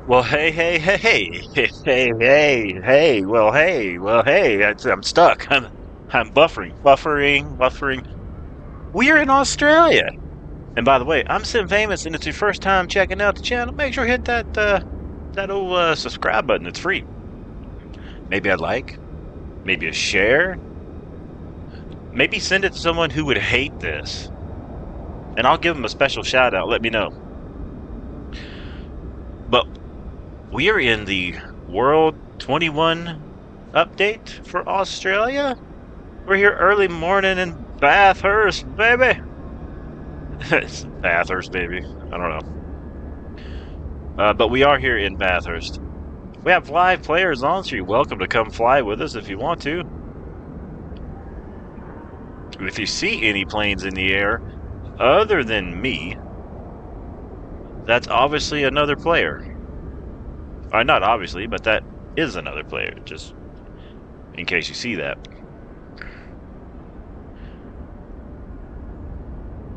Well, hey. I'm stuck. I'm buffering. We're in Australia. And by the way, I'm Sim Famous, and it's your first time checking out the channel. Make sure to hit that old subscribe button. It's free. Maybe a like, maybe a share, maybe send it to someone who would hate this, and I'll give them a special shout out. Let me know. But we are in the World 21 update for Australia. We're here early morning in Bathurst, baby. It's Bathurst, baby. I don't know. But we are here in Bathurst. We have live players on, so you're welcome to come fly with us if you want to. If you see any planes in the air other than me, that's obviously another player. Not obviously, but that is another player, just in case you see that.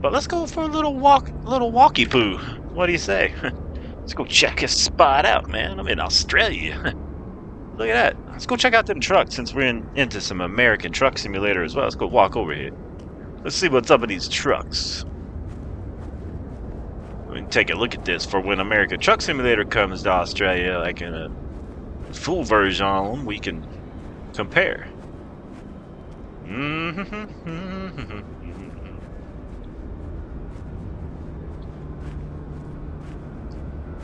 But let's go for a little walkie poo. What do you say? Let's go check this spot out, man. I'm in Australia. Look at that. Let's go check out them trucks since we're into some American Truck Simulator as well. Let's go walk over here. Let's see what's up with these trucks. Let me take a look at this for when American Truck Simulator comes to Australia, like in a full version, we can compare.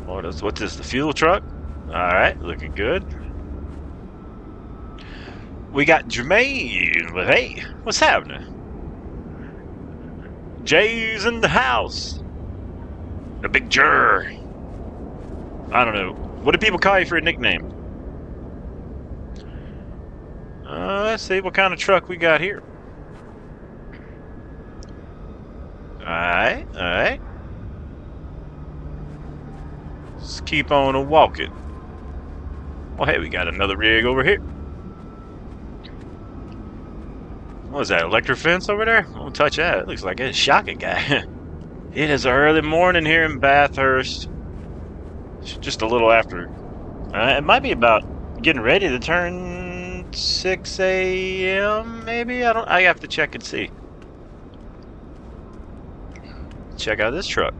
What's this, the fuel truck? Alright, looking good. We got Jermaine, but hey, what's happening? Jay's in the house. The big Jer. I don't know. What do people call you for a nickname? Let's see what kind of truck we got here. Alright. Let's keep on walking. Oh, hey, we got another rig over here. What is that, electric fence over there? Don't touch that. It looks like it's a shocking guy. It is early morning here in Bathurst. It's just a little after. It might be about getting ready to turn 6 a.m. maybe? I have to check and see. Check out this truck.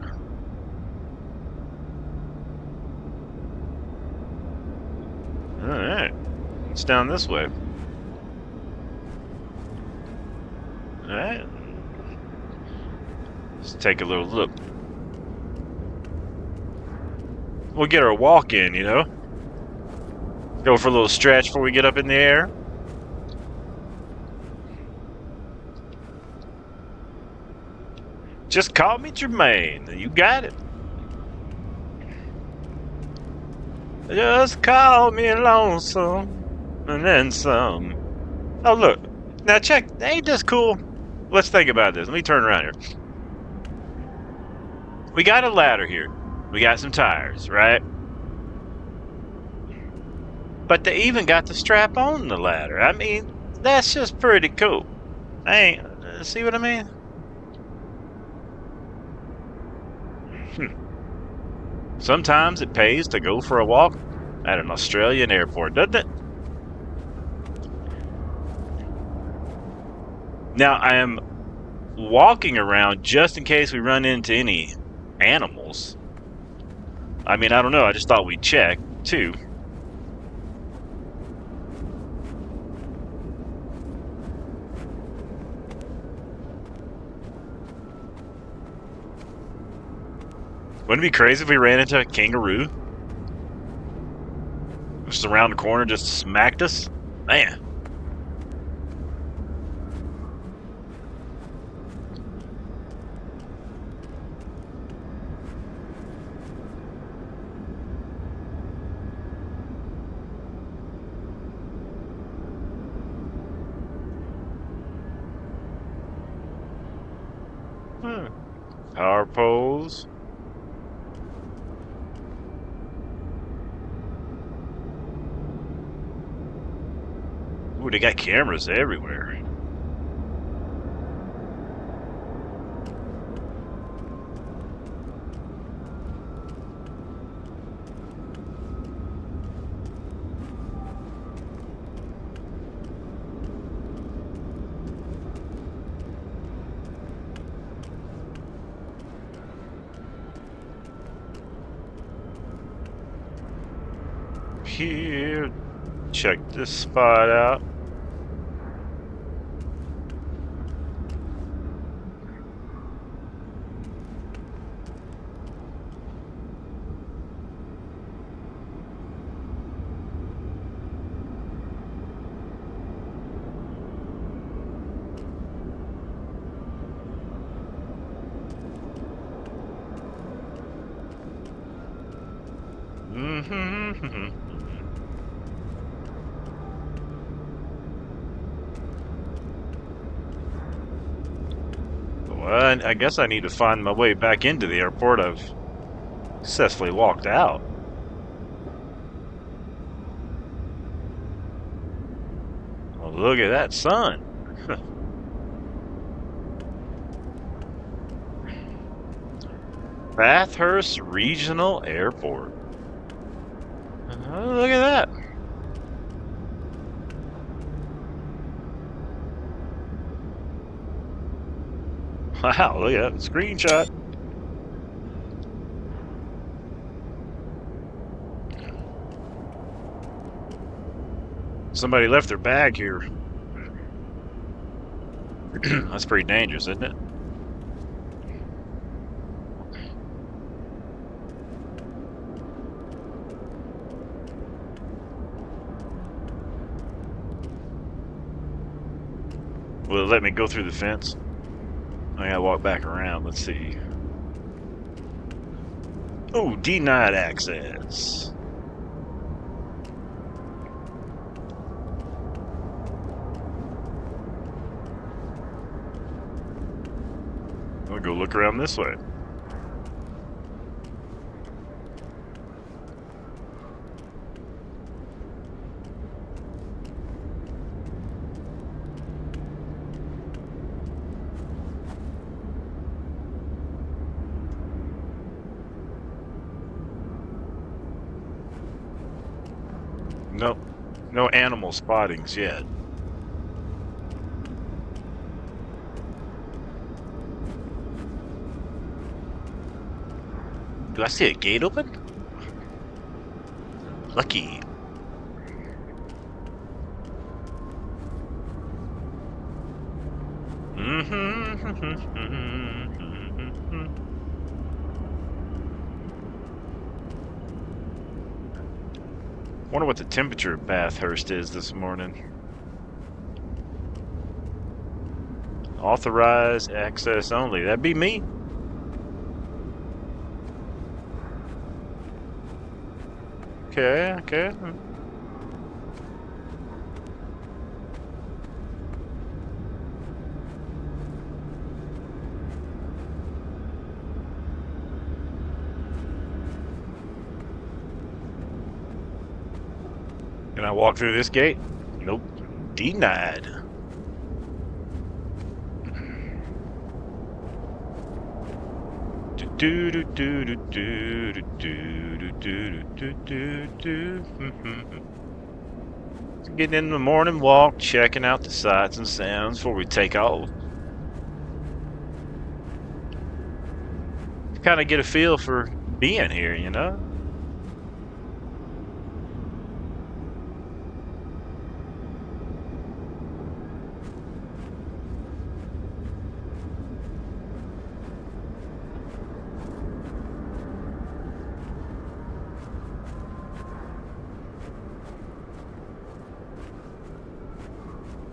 Alright. It's down this way. Alright. Let's take a little look. We'll get our walk in, you know? Go for a little stretch before we get up in the air. Just call me Jermaine. You got it. Just call me lonesome and then some. Oh, look. Now check. Ain't this cool? Let's think about this. Let me turn around here. We got a ladder here. We got some tires, right? But they even got the strap on the ladder. I mean, that's just pretty cool. See what I mean? Sometimes it pays to go for a walk at an Australian airport, doesn't it? Now, I am walking around just in case we run into any animals. I mean, I don't know. I just thought we'd check, too. Wouldn't it be crazy if we ran into a kangaroo? Just around the corner, just smacked us? Man. Power poles. Ooh, they got cameras everywhere. here. Check this spot out. Well, I guess I need to find my way back into the airport. I've successfully walked out. Well, look at that sun. Bathurst Regional Airport. Look at that. Wow, look at that screenshot. Somebody left their bag here. That's pretty dangerous, isn't it? Will it let me go through the fence? I gotta walk back around. Let's see. Oh, denied access. I'll go look around this way. Nope, no animal spottings yet. Do I see a gate open? Lucky. Wonder what the temperature of Bathurst is this morning. Authorized access only. That'd be me. Okay, okay. Can I walk through this gate? Nope. Denied. Getting in the morning walk, checking out the sights and sounds before we take off. Kind of get a feel for being here, you know?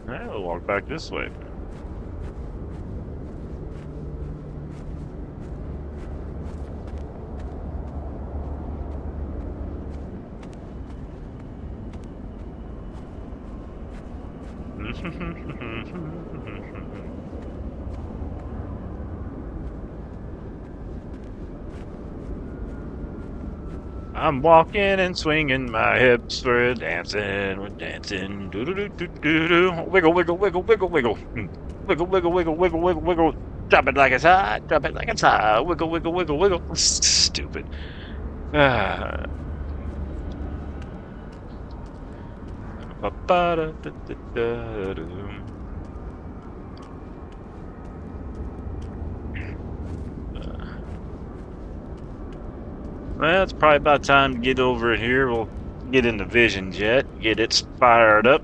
I'll walk back this way. I'm walking and swinging my hips, we're dancing, do do do do do do, wiggle, wiggle, wiggle, wiggle, wiggle, wiggle, wiggle, wiggle, wiggle, wiggle, wiggle, drop it like it's hot, drop it like it's hot, wiggle, wiggle, wiggle, wiggle. Stupid. Well, it's probably about time to get over it here. We'll Get in the Vision jet. Get it fired up.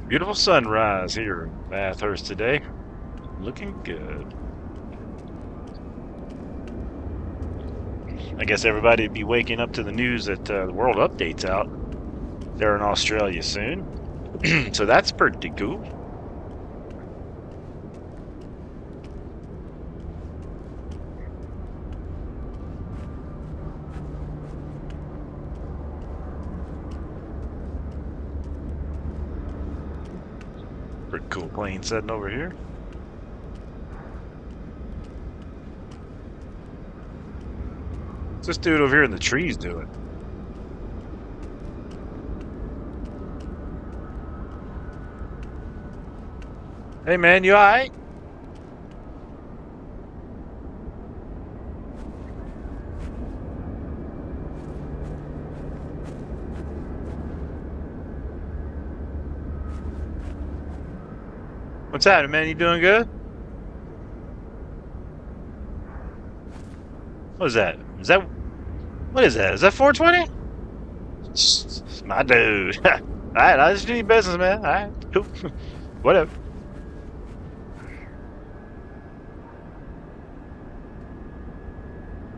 Beautiful sunrise here in Bathurst today. Looking good. I guess everybody would be waking up to the news that the world update's out there in Australia soon. So that's pretty cool. Pretty cool plane sitting over here. What's this dude over here in the trees doing? Hey man, you alright? What's happening, man? You doing good? What is that? What is that? Is that 420? It's my dude. Alright, I just do your business, man. Alright, cool. Whatever.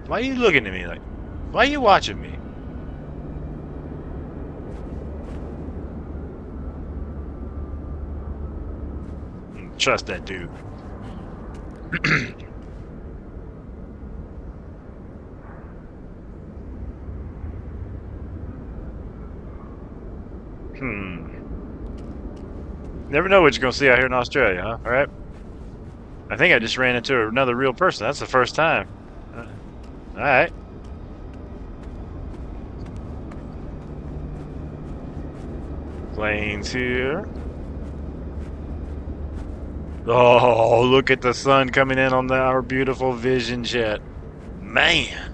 Why are you looking at me like? Why are you watching me? Trust that dude. Never know what you're gonna see out here in Australia, huh? All right. I think I just ran into another real person. That's the first time. All right. Planes here. Oh, look at the sun coming in on our beautiful Vision jet. Man.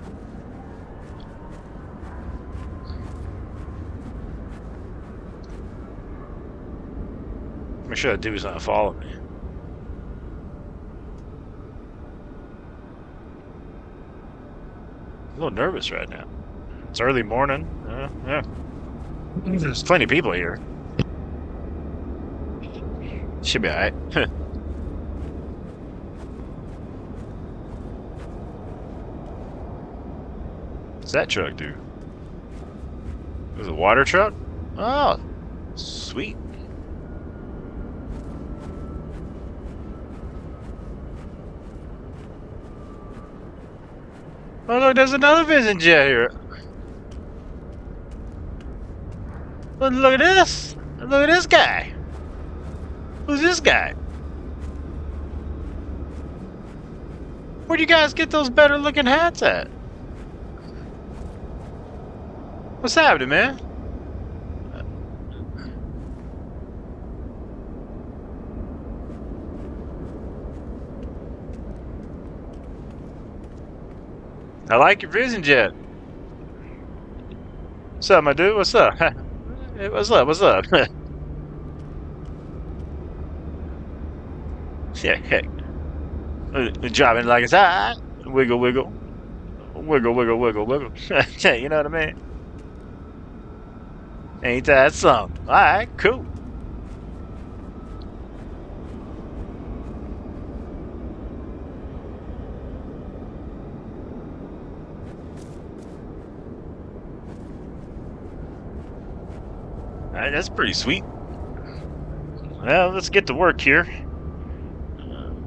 Make sure that dude's not following me. A little nervous right now. It's early morning. Yeah. There's plenty of people here. Should be alright. What's that truck do? Is it a water truck? Oh, sweet. Oh look, there's another Vision jet here. Look at this. Look at this guy. Who's this guy? Where'd you guys get those better looking hats at? What's happening, man? I like your Vision jet. What's up, my dude? What's up? Hey, what's up? What's up? Yeah, heck. Driving like it's hot. Wiggle, wiggle. Wiggle, wiggle, wiggle, wiggle. You know what I mean? Ain't that something? Alright, cool. Alright, that's pretty sweet. Well, let's get to work here.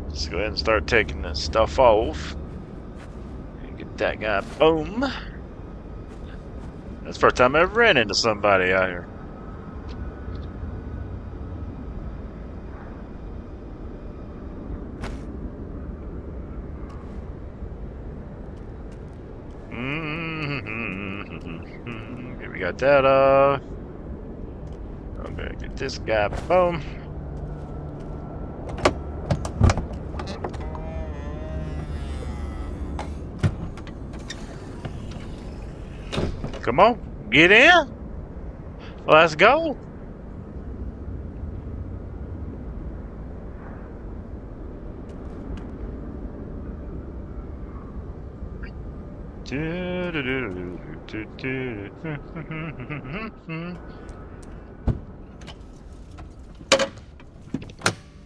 Let's go ahead and start taking this stuff off. And get that guy. Boom. That's the first time I ever ran into somebody out here. got that off. Okay, get this guy. Boom. Come on, get in. Let's go.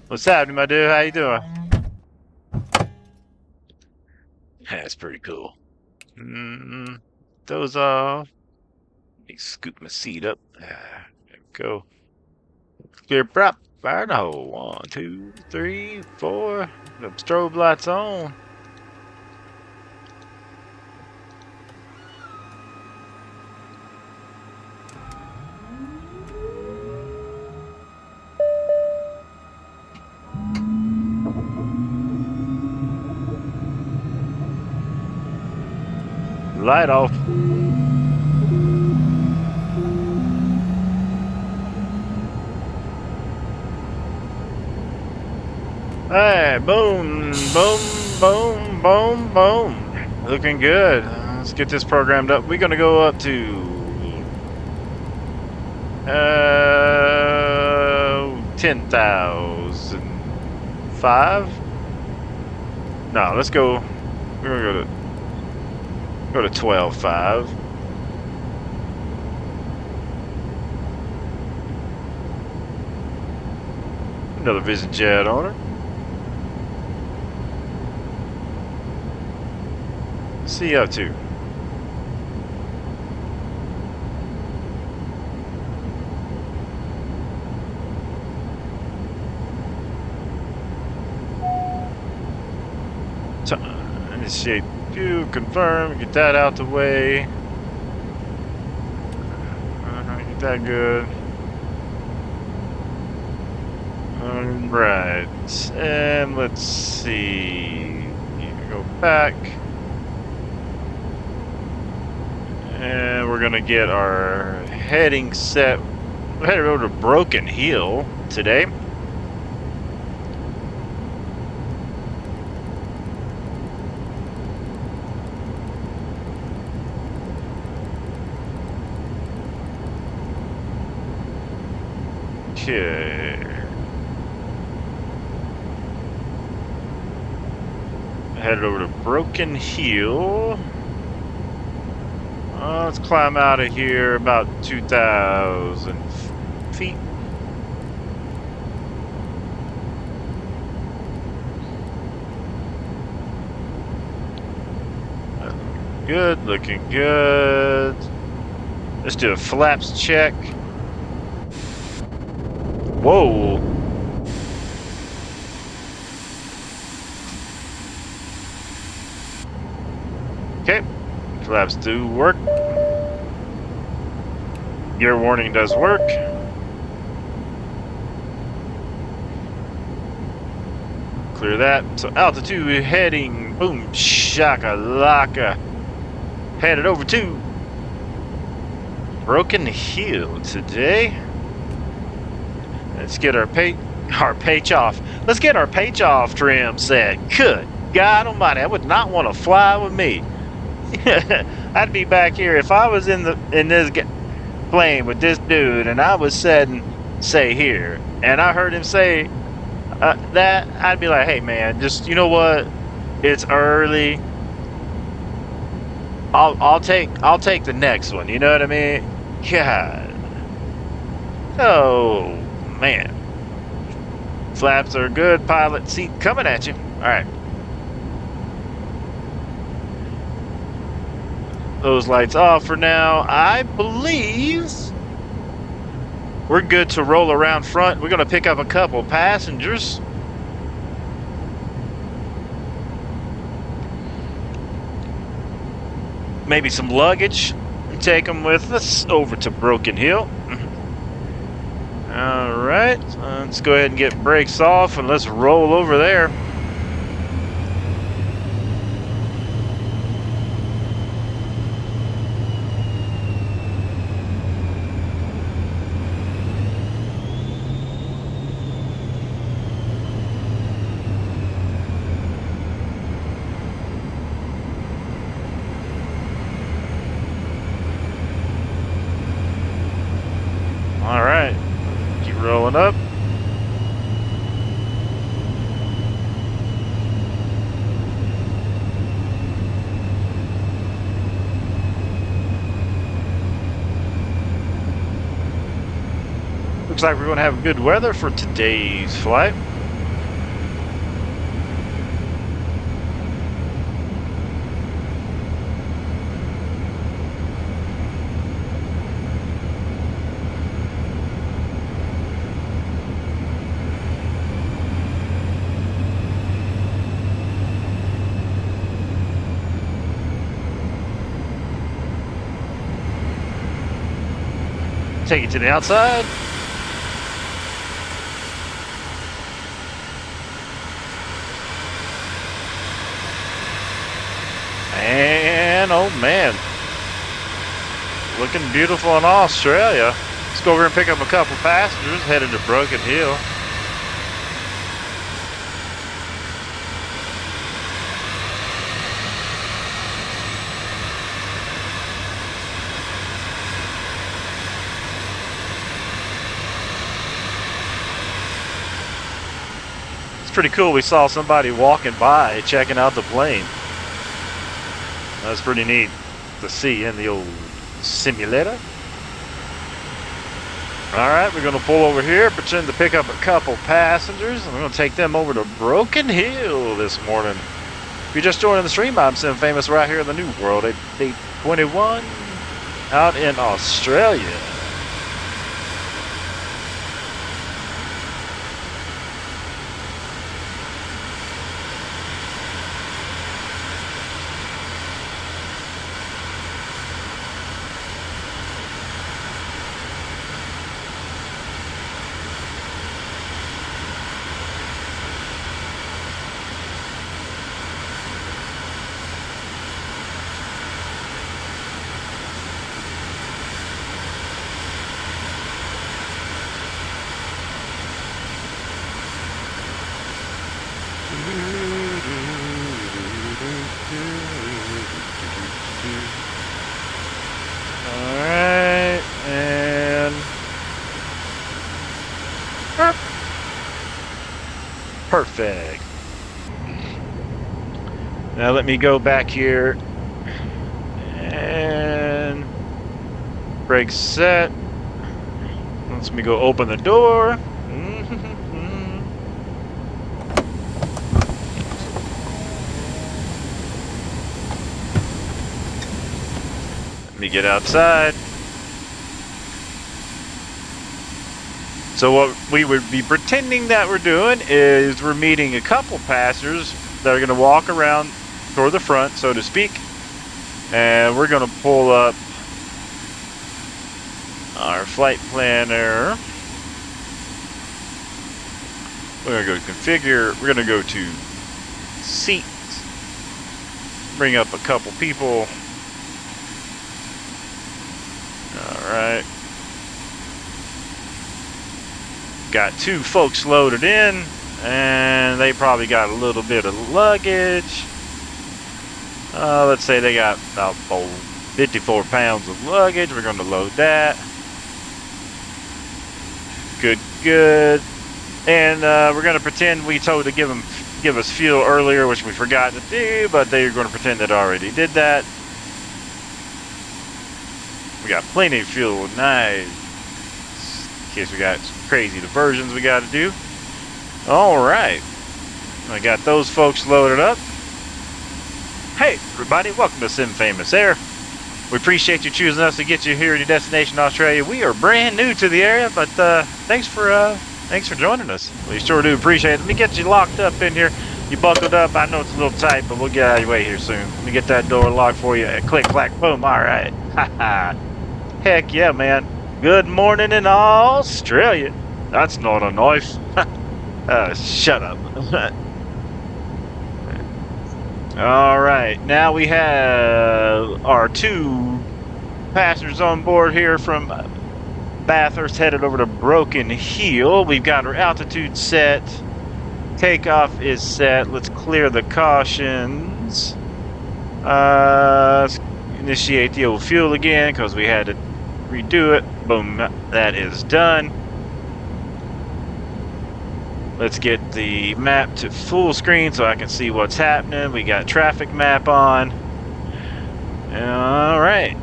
What's happening, my dude? How you doing? That's pretty cool. Those off. Let me scoop my seat up. There we go. Clear prop. Fire in the hole. 1, 2, 3, 4. The strobe lights on. Light off. Hey, boom, boom, boom, boom, boom. Looking good. Let's get this programmed up. We're gonna go up to 10,005. No, let's go. We're gonna go to 12.5. Another Vision jet on her. See you up to. Initiate view, confirm, get that out the way. Get that good. Alright, and let's see. Go back. And we're gonna get our heading set. We're headed over to Broken Hill today. Okay. Headed over to Broken Hill. Let's climb out of here about 2,000 feet. Good, looking good. Let's do a flaps check. Whoa. Okay, flaps do work. Gear warning does work. Clear that. So altitude heading, boom, shaka-laka. Headed over to Broken Hill today. Let's get our page off. Let's get our page off trim set. Good God Almighty, I would not want to fly with me. I'd be back here if I was in this plane with this dude, and I was say here, and I heard him say that. I'd be like, hey man, just you know what? It's early. I'll take the next one. You know what I mean? God. Oh man. Flaps are good. Pilot seat coming at you. All right. Those lights off for now. I believe we're good to roll around front. We're going to pick up a couple passengers. Maybe some luggage. Take them with us over to Broken Hill. All right. Let's go ahead and get brakes off and let's roll over there. pulling up. Looks like we're going to have good weather for today's flight. Take it to the outside. And oh man, looking beautiful in Australia. Let's go over and pick up a couple passengers headed to Broken Hill. Pretty cool. We saw somebody walking by checking out the plane. That's pretty neat to see in the old simulator. Alright, we're going to pull over here, pretend to pick up a couple passengers, and we're going to take them over to Broken Hill this morning. If you're just joining the stream, I'm Sim Famous right here in the New World at 821 out in Australia. Alright, and perfect. Now let me go back here and brake set. Let me go open the door. Let me get outside. So what we would be pretending that we're doing is we're meeting a couple passengers that are going to walk around toward the front, so to speak, and we're going to pull up our flight planner. We're going to go configure. We're going to go to seats, bring up a couple people. Alright. Got two folks loaded in, and they probably got a little bit of luggage. Let's say they got about 54 pounds of luggage. We're going to load that. Good. And we're going to pretend we told to give us fuel earlier, which we forgot to do, but they're going to pretend that I already did that. We got plenty of fuel. Nice. In case we got some crazy diversions we got to do. Alright. I got those folks loaded up. Hey everybody, welcome to Sim Famous Air. We appreciate you choosing us to get you here at your destination, Australia. We are brand new to the area, but thanks for joining us. We sure do appreciate it. Let me get you locked up in here. You buckled up. I know it's a little tight, but we'll get out of your way here soon. Let me get that door locked for you. Click, clack, boom. Alright. Heck yeah, man. Good morning in Australia. That's not a knife. Shut up. Alright, now we have our two passengers on board here from Bathurst headed over to Broken Hill. We've got our altitude set. Takeoff is set. Let's clear the cautions. Let's initiate the old fuel again because we had to redo it. Boom, that is done. Let's get the map to full screen so I can see what's happening. We got traffic map on. All right.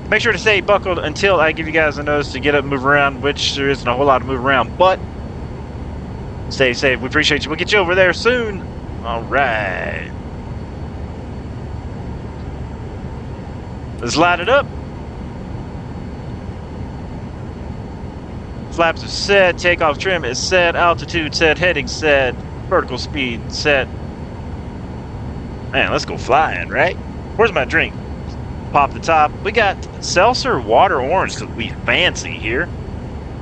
Make sure to stay buckled until I give you guys a notice to get up and move around, which there isn't a whole lot to move around, but stay safe. We appreciate you. We'll get you over there soon. All right. Let's light it up. Flaps are set, takeoff trim is set, altitude set, heading set, vertical speed set. Man, let's go flying, right? Where's my drink? Pop the top. We got seltzer water orange because we fancy here.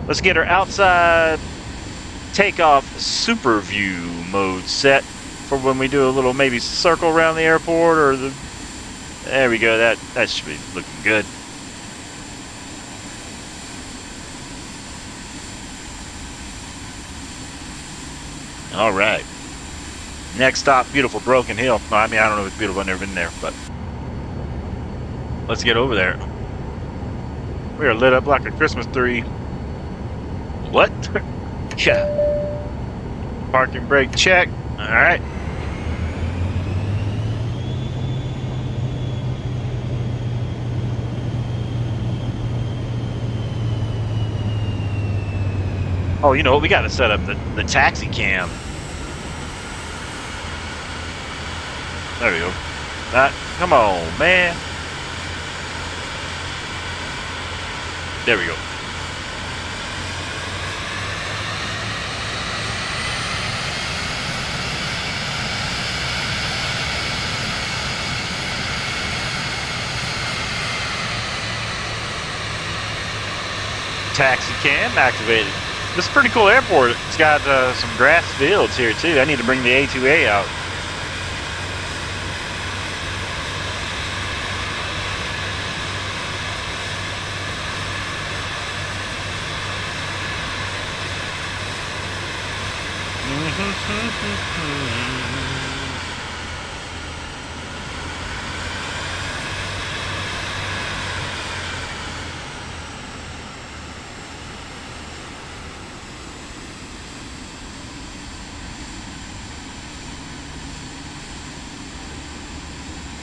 Let's get our outside takeoff super view mode set for when we do a little maybe circle around the airport or the... There we go, that should be looking good. All right. Next stop, beautiful Broken Hill. No, I mean, I don't know if it's beautiful. I've never been there, but let's get over there. We are lit up like a Christmas tree. What? Yeah. Parking brake check. All right. Oh, you know what? We got to set up the taxi cam. There we go. Come on, man. There we go. Taxi cam activated. This is a pretty cool airport. It's got some grass fields here too. I need to bring the A2A out.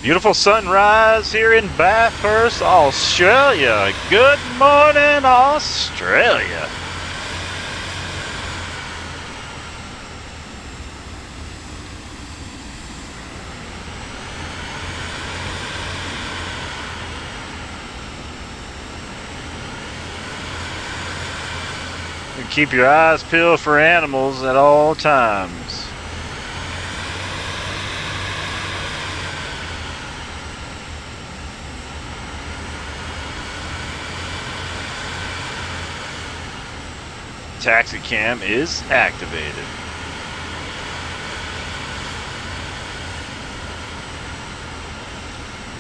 Beautiful sunrise here in Bathurst, Australia. Good morning, Australia. And keep your eyes peeled for animals at all times. Taxi cam is activated.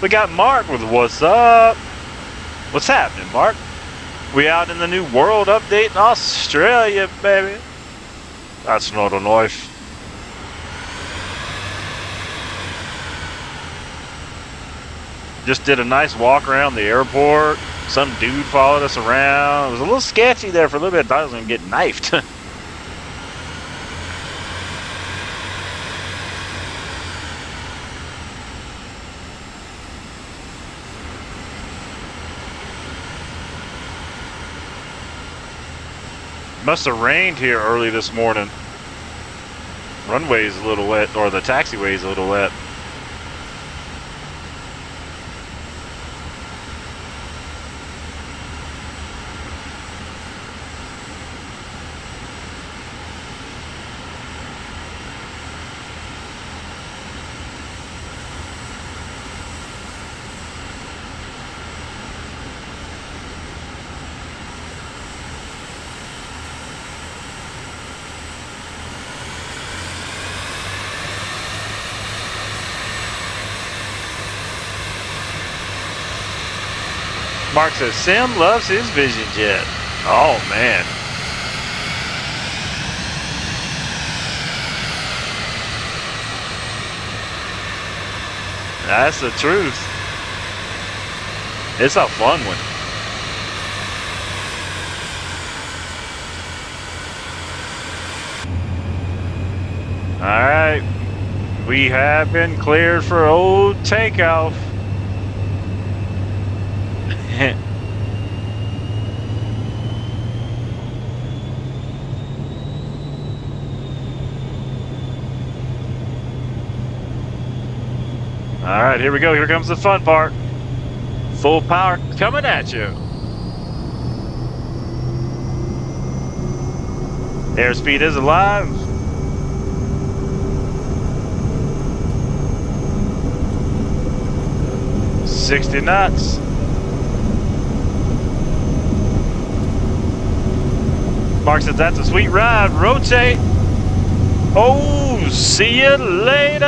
We got Mark with what's up? What's happening, Mark? We out in the new world update in Australia, baby. That's not a knife. Just did a nice walk around the airport. Some dude followed us around. It was a little sketchy there for a little bit. I thought I was going to get knifed. Must have rained here early this morning. Runway's a little wet, or the taxiway's a little wet. Mark says Sim loves his Vision Jet. Oh man. That's the truth. It's a fun one. All right. We have been cleared for old takeoff. All right, here we go. Here comes the fun part. Full power coming at you. Airspeed is alive. $60 knots. Mark says that's a sweet ride. Rotate. Oh, see you later.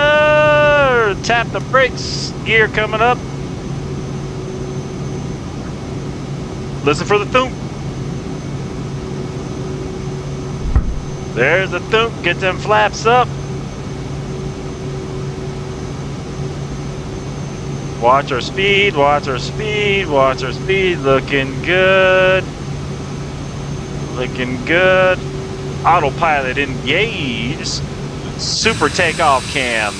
Tap the brakes. Gear coming up. Listen for the thump. There's the thump. Get them flaps up. Watch our speed. Watch our speed. Watch our speed. Looking good. Looking good. Autopilot engaged. Super takeoff cam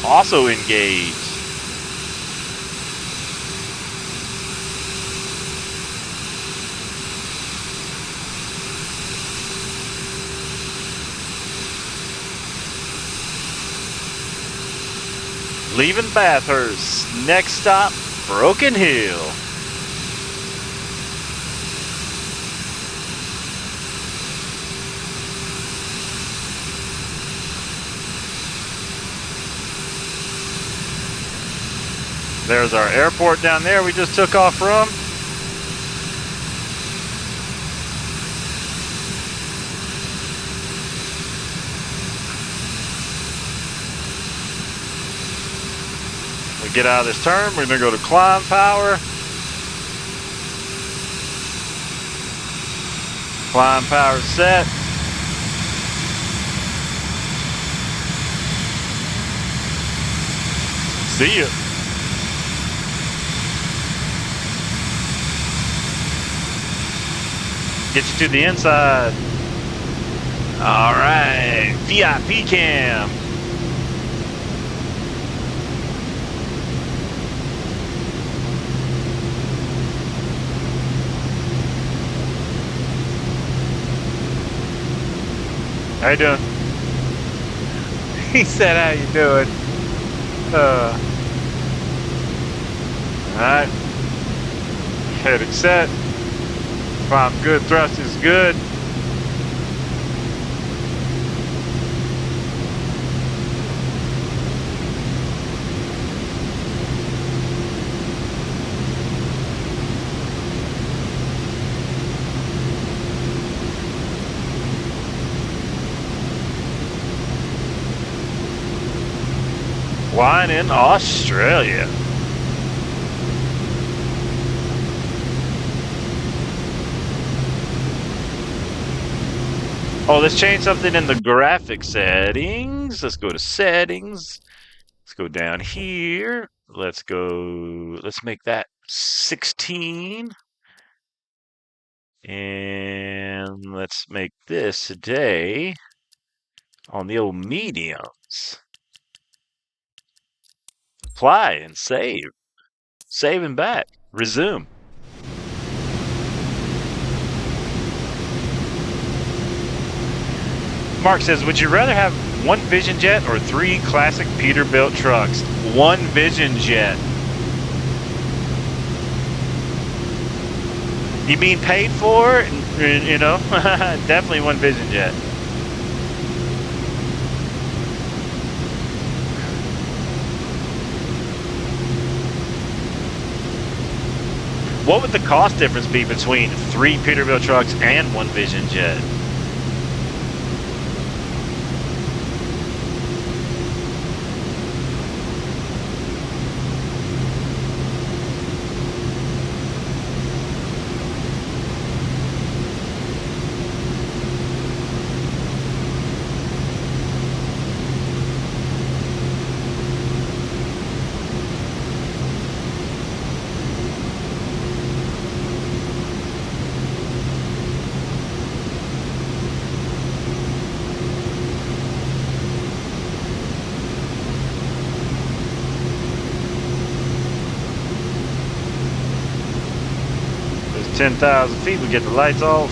also engaged. Leaving Bathurst. Next stop, Broken Hill. There's our airport down there we just took off from. We get out of this turn, we're gonna go to climb power. Climb power set. See ya. Get you to the inside. All right, VIP cam. How you doing? He said, how you doing? All right. Heading set. Climb good, thrust is good. Flying in Australia. Oh, let's change something in the graphic settings. Let's go to settings. Let's go down here. Let's make that 16. And let's make this today on the old mediums. Apply and save. Save and back. Resume. Mark says, would you rather have one Vision Jet or 3 classic Peterbilt trucks? One Vision Jet. You mean paid for? You know, definitely one Vision Jet. What would the cost difference be between 3 Peterbilt trucks and one Vision Jet? 10,000 feet, we get the lights off.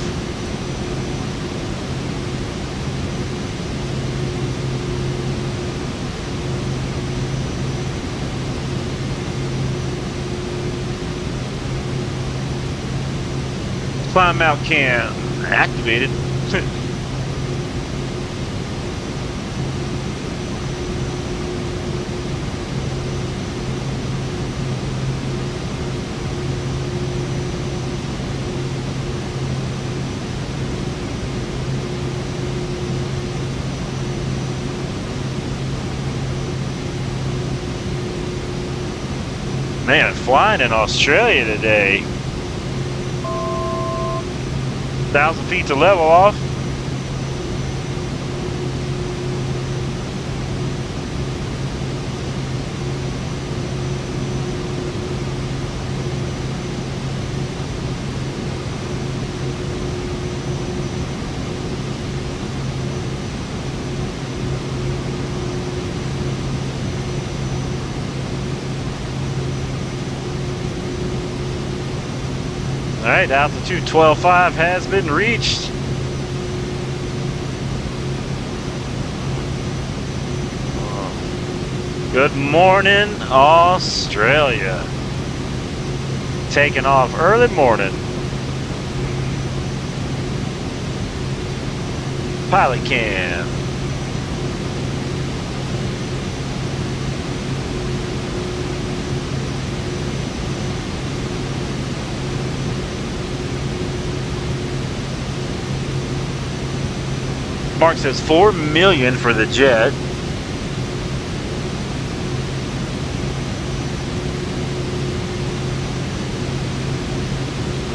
Climb out cam activated. Man, flying in Australia today. 1,000 feet to level off. All right, altitude 12.5 has been reached. Good morning, Australia. Taking off early morning. Pilot cam. Mark says $4 million for the jet.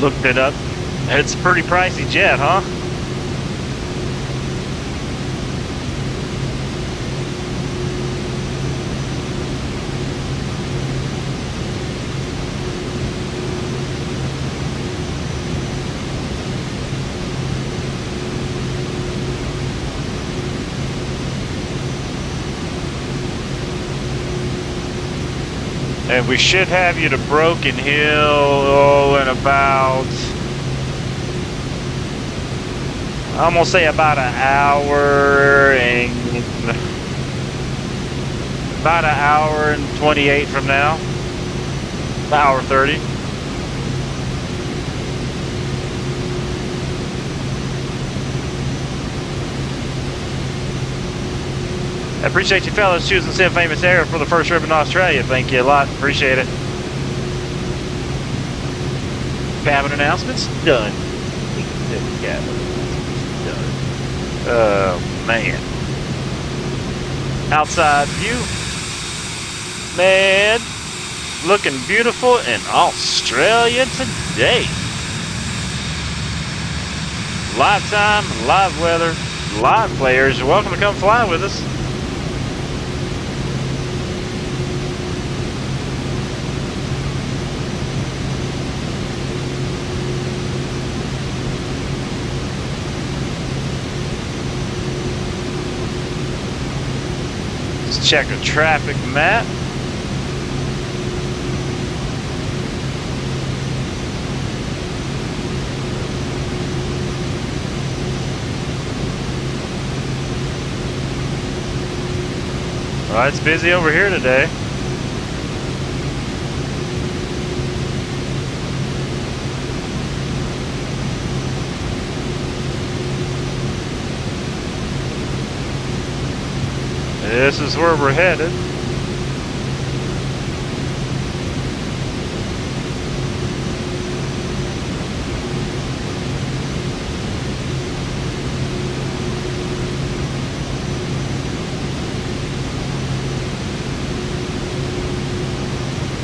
Looked it up. It's a pretty pricey jet, huh? And we should have you to Broken Hill in about, I'm gonna say about an hour and 28 from now, an hour 30. I appreciate you fellas choosing Sim Famous Air for the first trip in Australia. Thank you a lot. Appreciate it. Cabin announcements done. Cabin announcements done. Oh man. Outside view. Man, looking beautiful in Australia today. Live time, live weather, live players. You're welcome to come fly with us. Let's check the traffic map. Well, it's busy over here today. This is where we're headed.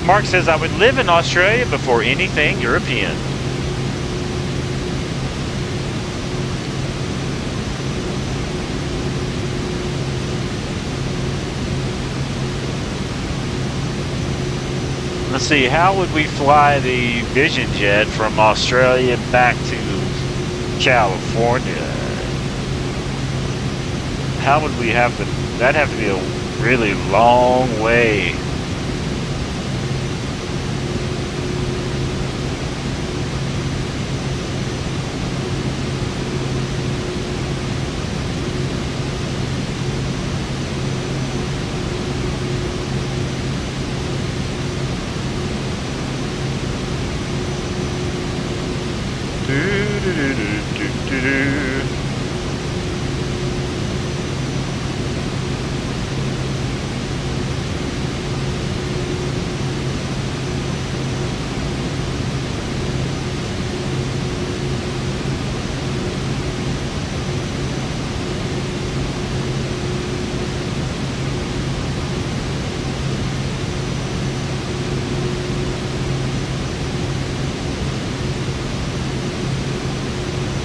Mark says, I would live in Australia before anything European. Let's see, how would we fly the Vision jet from Australia back to California? How would we have to, that'd have to be a really long way.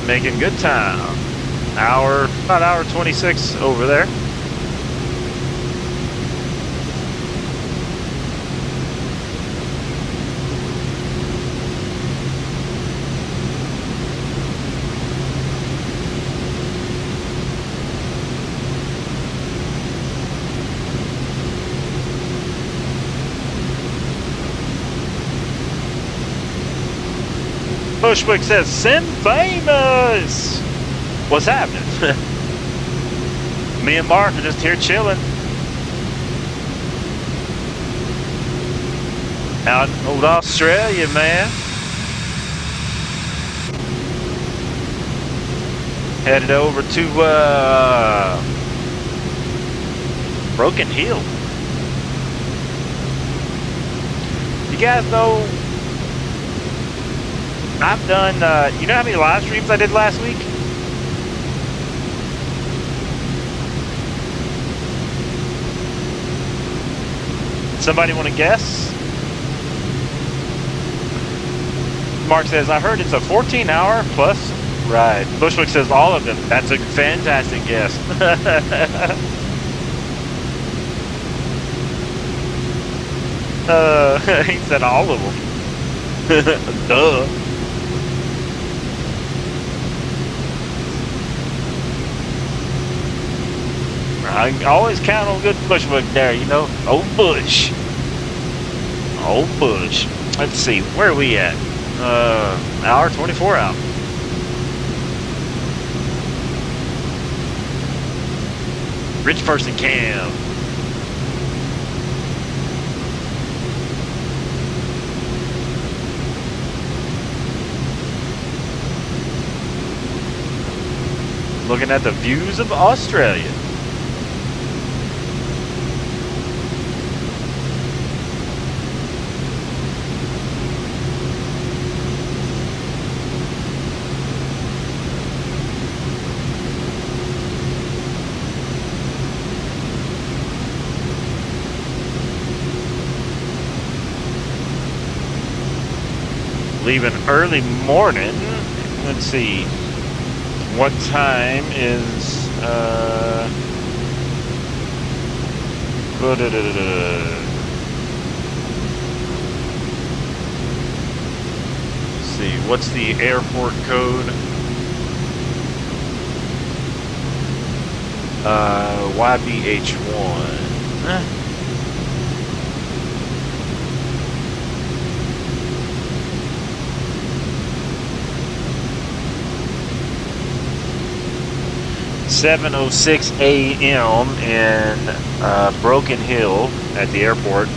Making good time. About hour 26 over there. Bushwick says, "Send famous." What's happening? Me and Mark are just here chilling. Out in old Australia, man. Headed over to Broken Hill. You guys know I've done, you know how many live streams I did last week? Somebody want to guess? Mark says, I heard it's a 14-hour plus ride. Bushwick says all of them. That's a fantastic guess. He said all of them. Duh. I can always count on good Bushwick there, you know. Old Bush. Old Bush. Let's see, where are we at? Hour 24 out. Rich person cam. Looking at the views of Australia. Leaving early morning. Let's see. What time is let's see, what's the airport code? YBH1. 7:06 a.m. in Broken Hill at the airport,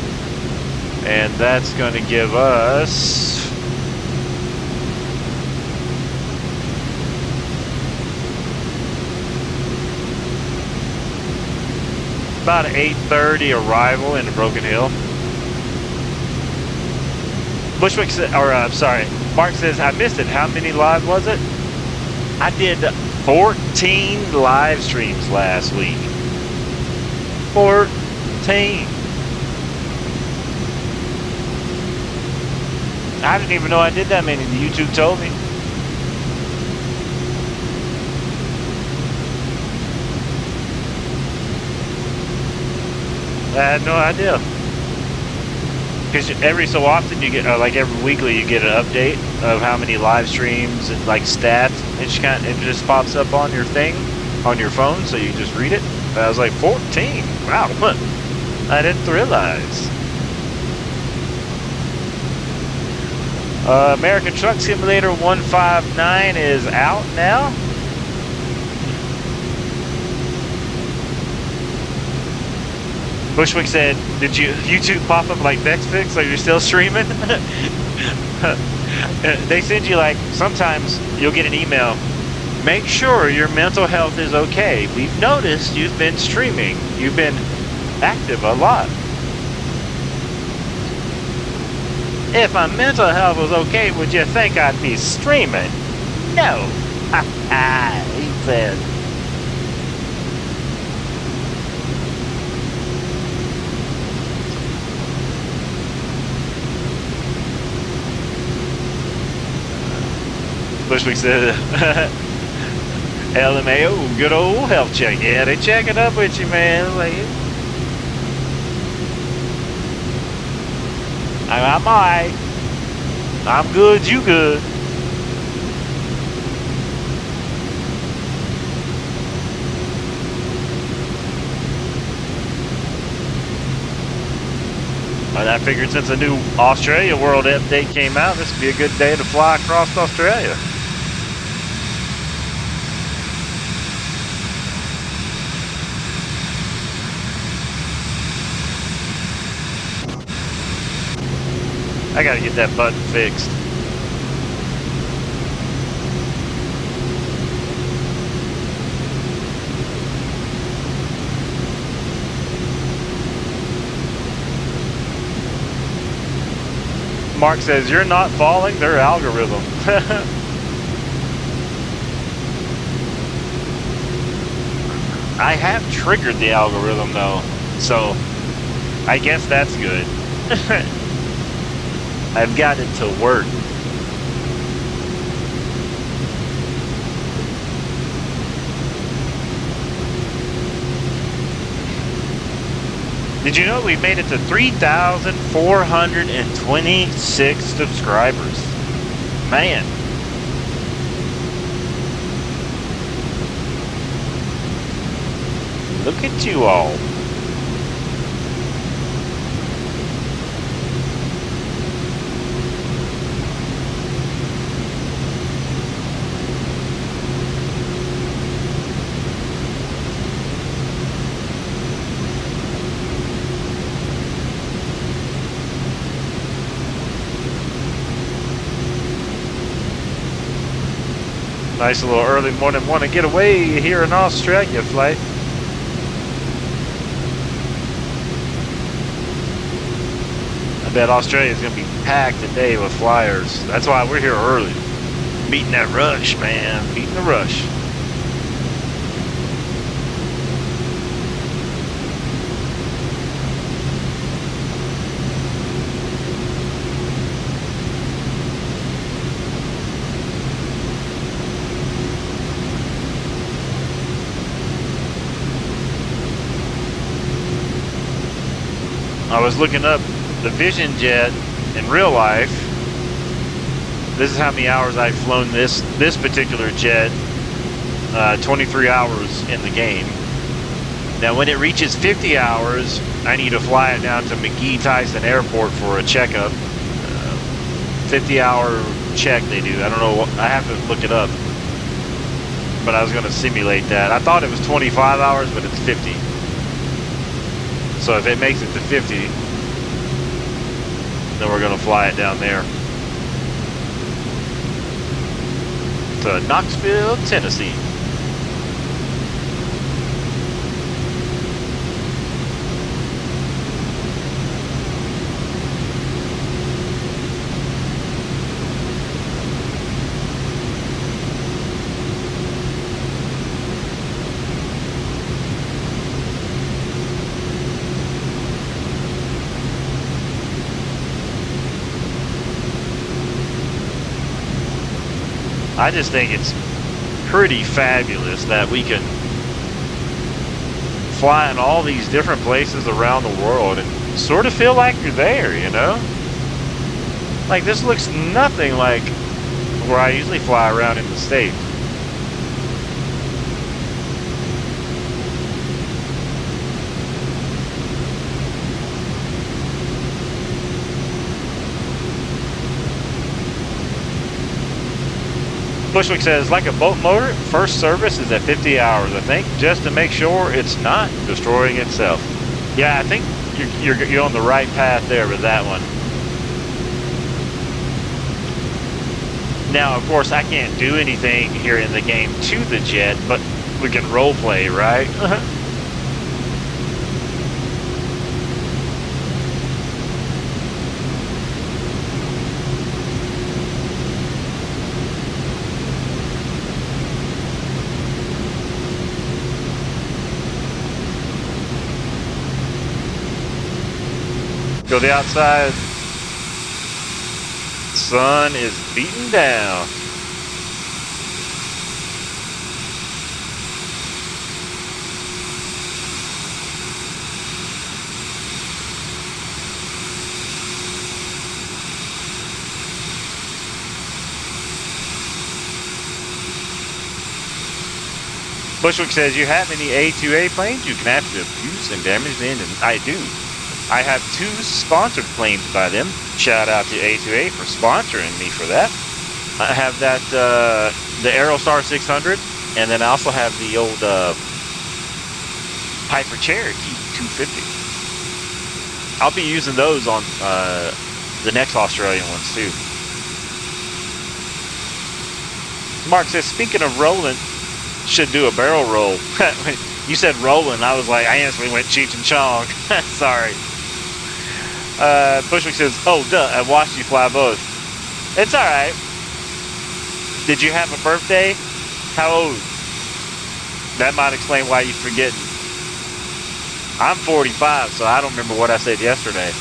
and that's going to give us about an 8:30 arrival into Broken Hill. Bushwick said, or sorry, Mark says, I missed it. How many live was it? I did 14 live streams last week. 14. I didn't even know I did that many. YouTube told me. I had no idea. Because every so often you get, like every weekly, you get an update of how many live streams and like stats. It just pops up on your thing, on your phone, so you just read it. And I was like, 14. Wow, I didn't realize. American Truck Simulator 159 is out now. Bushwick said, did YouTube pop up like NextFix? Are you still streaming? They send you, like, sometimes you'll get an email. Make sure your mental health is okay. We've noticed you've been streaming. You've been active a lot. If my mental health was okay, would you think I'd be streaming? No. Ha ha, he said. Bushwick said, LMAO, good old health check. Yeah, they checking up with you, man. Like, I'm alright. I'm good, you good. And I figured since the new Australia World update came out, this would be a good day to fly across Australia. I gotta get that button fixed. Mark says, you're not following their algorithm. I have triggered the algorithm though, so I guess that's good. I've got it to work. Did you know we made it to 3,426 subscribers? Man. Look at you all. Nice little early morning want to get away here in Australia flight. I bet Australia's going to be packed today with flyers. That's why we're here early. Beating that rush, man. Beating the rush. I was looking up the Vision jet in real life. This is how many hours I've flown this particular jet. 23 hours in the game. Now when it reaches 50 hours, I need to fly it down to McGee Tyson Airport for a checkup. 50-hour check they do. I don't know, I have to look it up. But I was going to simulate that. I thought it was 25 hours, but it's 50. So if it makes it to 50, then we're going to fly it down there to Knoxville, Tennessee. I just think it's pretty fabulous that we can fly in all these different places around the world and sort of feel like you're there, you know? Like, this looks nothing like where I usually fly around in the States. Bushwick says, like a boat motor, first service is at 50 hours, I think, just to make sure it's not destroying itself. Yeah, I think you're on the right path there with that one. Now, of course, I can't do anything here in the game to the jet, but we can role play, right? Go to the outside. Sun is beating down. Bushwick says, you have any A2A planes you can actually abuse and damage the engine? I do. I have 2 sponsored planes by them. Shout out to A2A for sponsoring me for that. I have that, the Aerostar 600, and then I also have the old Piper Cherokee 250. I'll be using those on the next Australian ones too. Mark says, speaking of rolling, should do a barrel roll. You said rolling, I was like, I instantly went Cheech and Chong. Sorry. Bushwick says, oh duh, I watched you fly both. It's alright. Did you have a birthday? How old? That might explain why you're forgetting. I'm 45, so I don't remember what I said yesterday.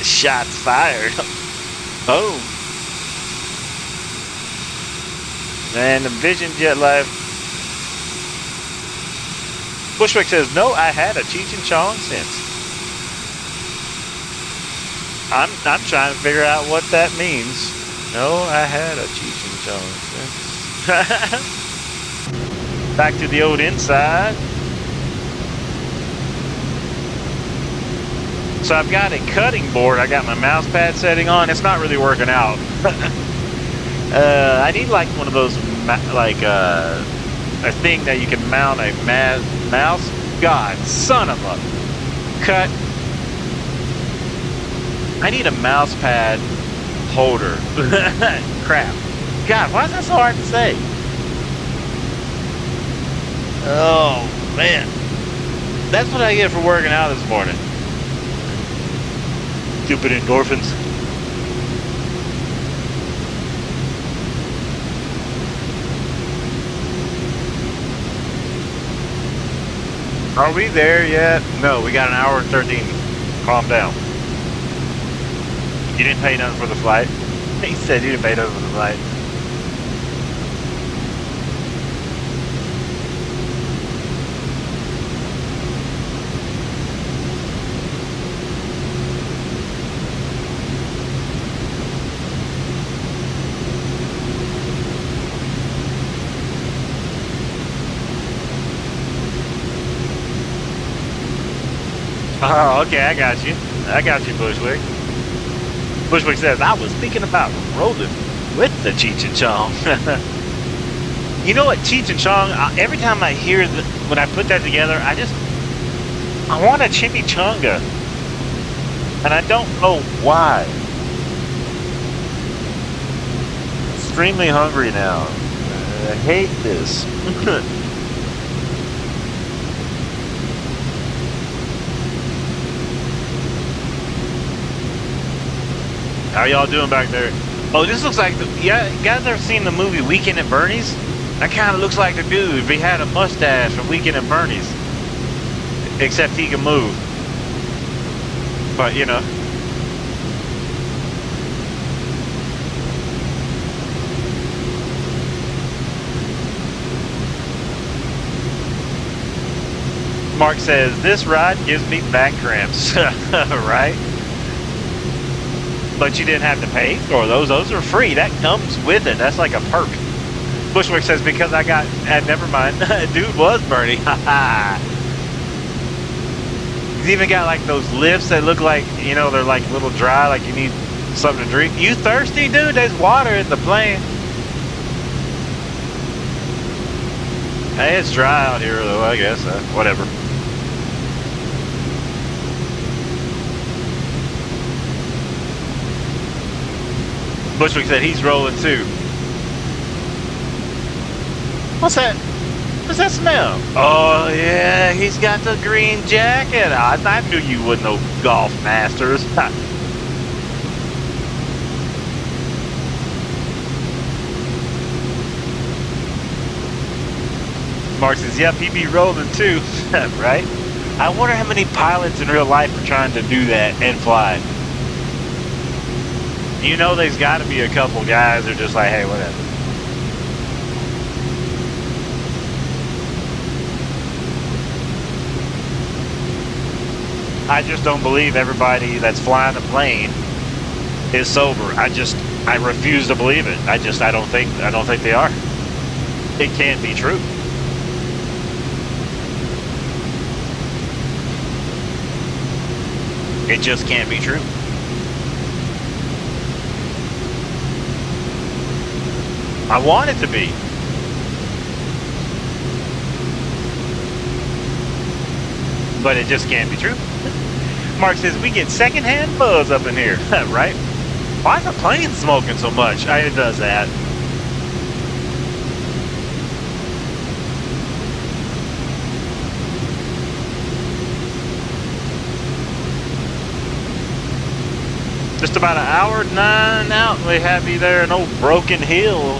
Shots fired. Oh. And the Vision Jet Life. Bushwick says, no, I had a Cheech and Chong since. I'm trying to figure out what that means. No, I had a Cheech and Chong since. Back to the old inside. So I've got a cutting board. I got my mouse pad setting on. It's not really working out. I need like one of those, a thing that you can mount a mouse. God, son of a cut. I need a mouse pad holder. Crap. God, why is that so hard to say? Oh, man. That's what I get for working out this morning. Stupid endorphins. Are we there yet? No, we got an hour and 13. Calm down. You didn't pay nothing for the flight? He said you didn't pay nothing for the flight. Oh, okay, I got you. I got you, Bushwick. Bushwick says, I was thinking about rolling with the Cheech and Chong. You know what, Cheech and Chong, every time I hear, when I put that together, I want a chimichanga. And I don't know why. Extremely hungry now. I hate this. How y'all doing back there? Oh, this looks like yeah, you guys ever seen the movie Weekend at Bernie's? That kind of looks like the dude if he had a mustache from Weekend at Bernie's. Except he can move. But, you know. Mark says, this ride gives me back cramps. Right? But you didn't have to pay for those. Those are free. That comes with it. That's like a perk. Bushwick says, because I got, never mind. Dude was Bernie. He's even got like those lifts that look like, you know, they're like a little dry, like you need something to drink. You thirsty, dude? There's water in the plane. Hey, it's dry out here though, I guess. Whatever. Bushwick said he's rolling too. What's that? What's that smell? Oh yeah, he's got the green jacket. I knew you wouldn't know golf masters. Mark says, yep, he be rolling too. Right? I wonder how many pilots in real life are trying to do that and fly. You know there's got to be a couple guys that are just like, hey, whatever. I just don't believe everybody that's flying a plane is sober. I refuse to believe it. I don't think they are. It can't be true. It just can't be true. I want it to be. But it just can't be true. Mark says, we get secondhand buzz up in here. Right? Why is the plane smoking so much? It does that. Just about an hour 9 out, we have you there in old Broken Hill.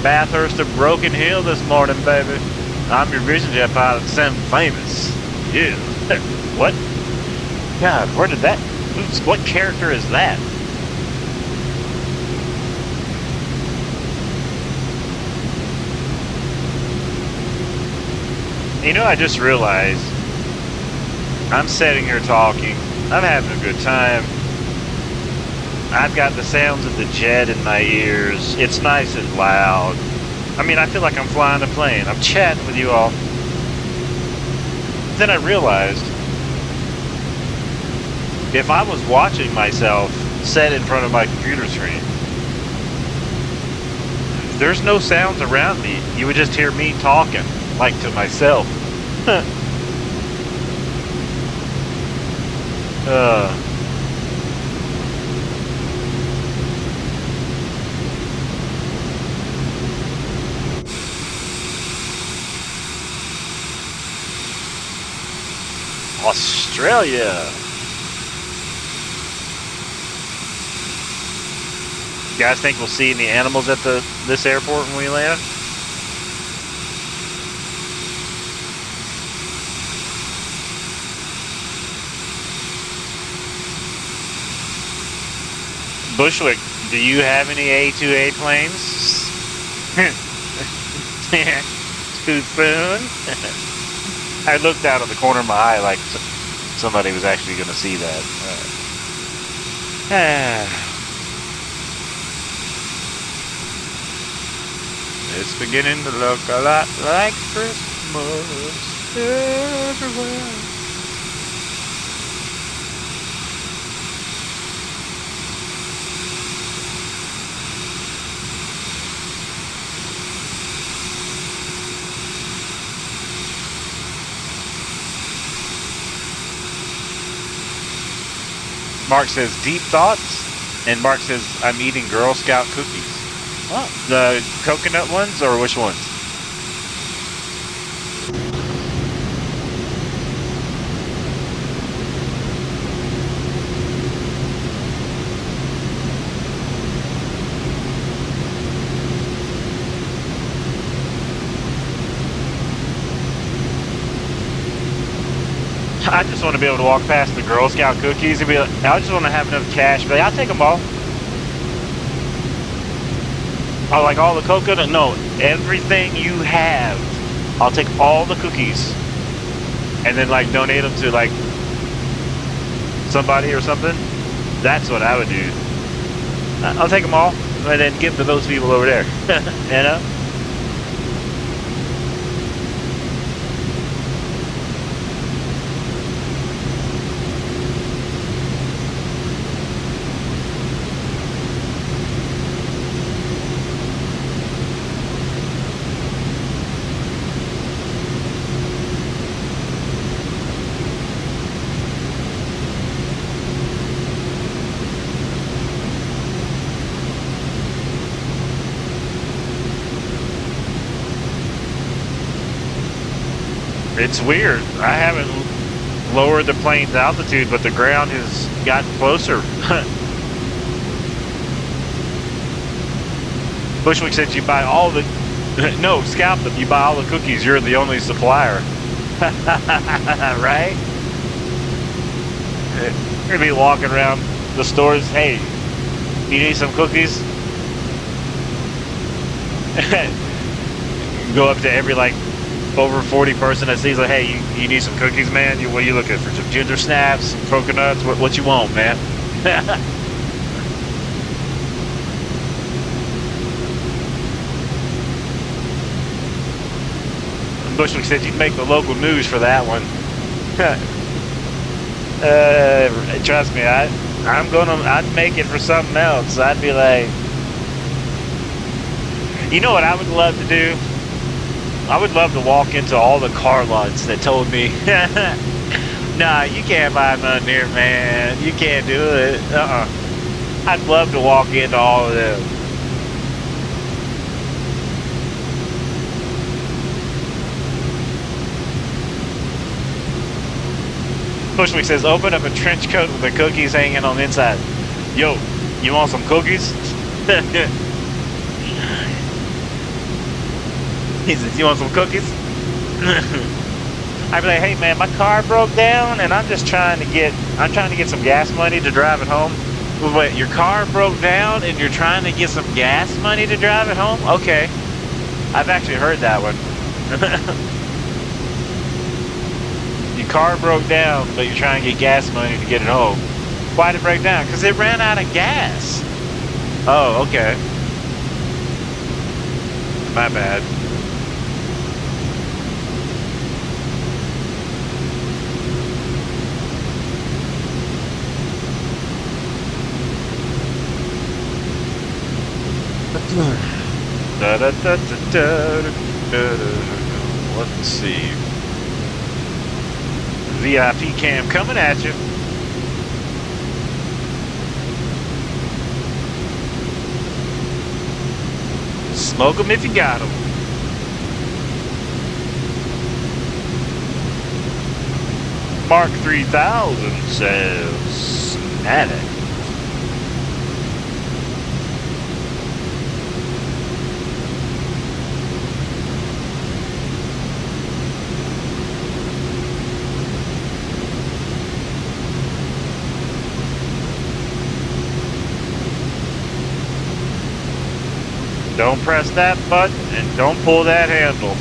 Bathurst to Broken Hill this morning, baby. I'm your vision jet pilot, Sam Famous. Yeah. What? God, where did that? What character is that? You know, I just realized I'm sitting here talking. I'm having a good time. I've got the sounds of the jet in my ears. It's nice and loud. I mean, I feel like I'm flying a plane. I'm chatting with you all. Then I realized if I was watching myself set in front of my computer screen, there's no sounds around me. You would just hear me talking, like to myself. Australia. You guys think we'll see any animals at this airport when we land? Bushwick, do you have any A2A planes? Too soon? I looked out of the corner of my eye like somebody was actually going to see that. It's beginning to look a lot like Christmas everywhere. Mark says, deep thoughts? And Mark says, I'm eating Girl Scout cookies. Oh, the coconut ones or which ones? I just want to be able to walk past the Girl Scout cookies and be like, I just want to have enough cash, but I'll take them all. Oh, like all the coconut? No, everything you have. I'll take all the cookies and then like donate them to like somebody or something. That's what I would do. I'll take them all and then give them to those people over there. You know? It's weird. I haven't lowered the plane's altitude, but the ground has gotten closer. Bushwick said you buy all the... No, scalp them. You buy all the cookies. You're the only supplier. Right? You're going to be walking around the stores. Hey, you need some cookies? Go up to every, like, over 40 person that sees, like, hey, you need some cookies, man? What are you looking for? Some ginger snaps, some coconuts? What you want, man? Bushwick said you'd make the local news for that one. Trust me, I'd make it for something else. I'd be like, you know what I would love to do? I would love to walk into all the car lots that told me, nah, you can't buy none here, man. You can't do it. I'd love to walk into all of them. Bushwick says, open up a trench coat with the cookies hanging on the inside. Yo, you want some cookies? He says, you want some cookies? I'd be like, hey man, my car broke down and I'm trying to get some gas money to drive it home. Wait, your car broke down and you're trying to get some gas money to drive it home? Okay. I've actually heard that one. Your car broke down, but you're trying to get gas money to get it home. Why'd it break down? Because it ran out of gas. Oh, okay. My bad. Let's see. VIP cam coming at you. Smoke them if you got them. Mark 3000 says Snatic. Don't press that button and don't pull that handle.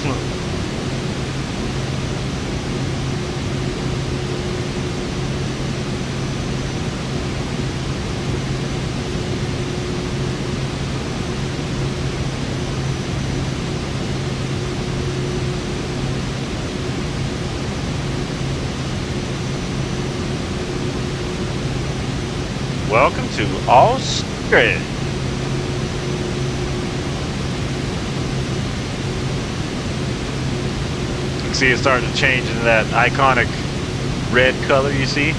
Welcome to Australia. See, it's starting to change into that iconic red color you see.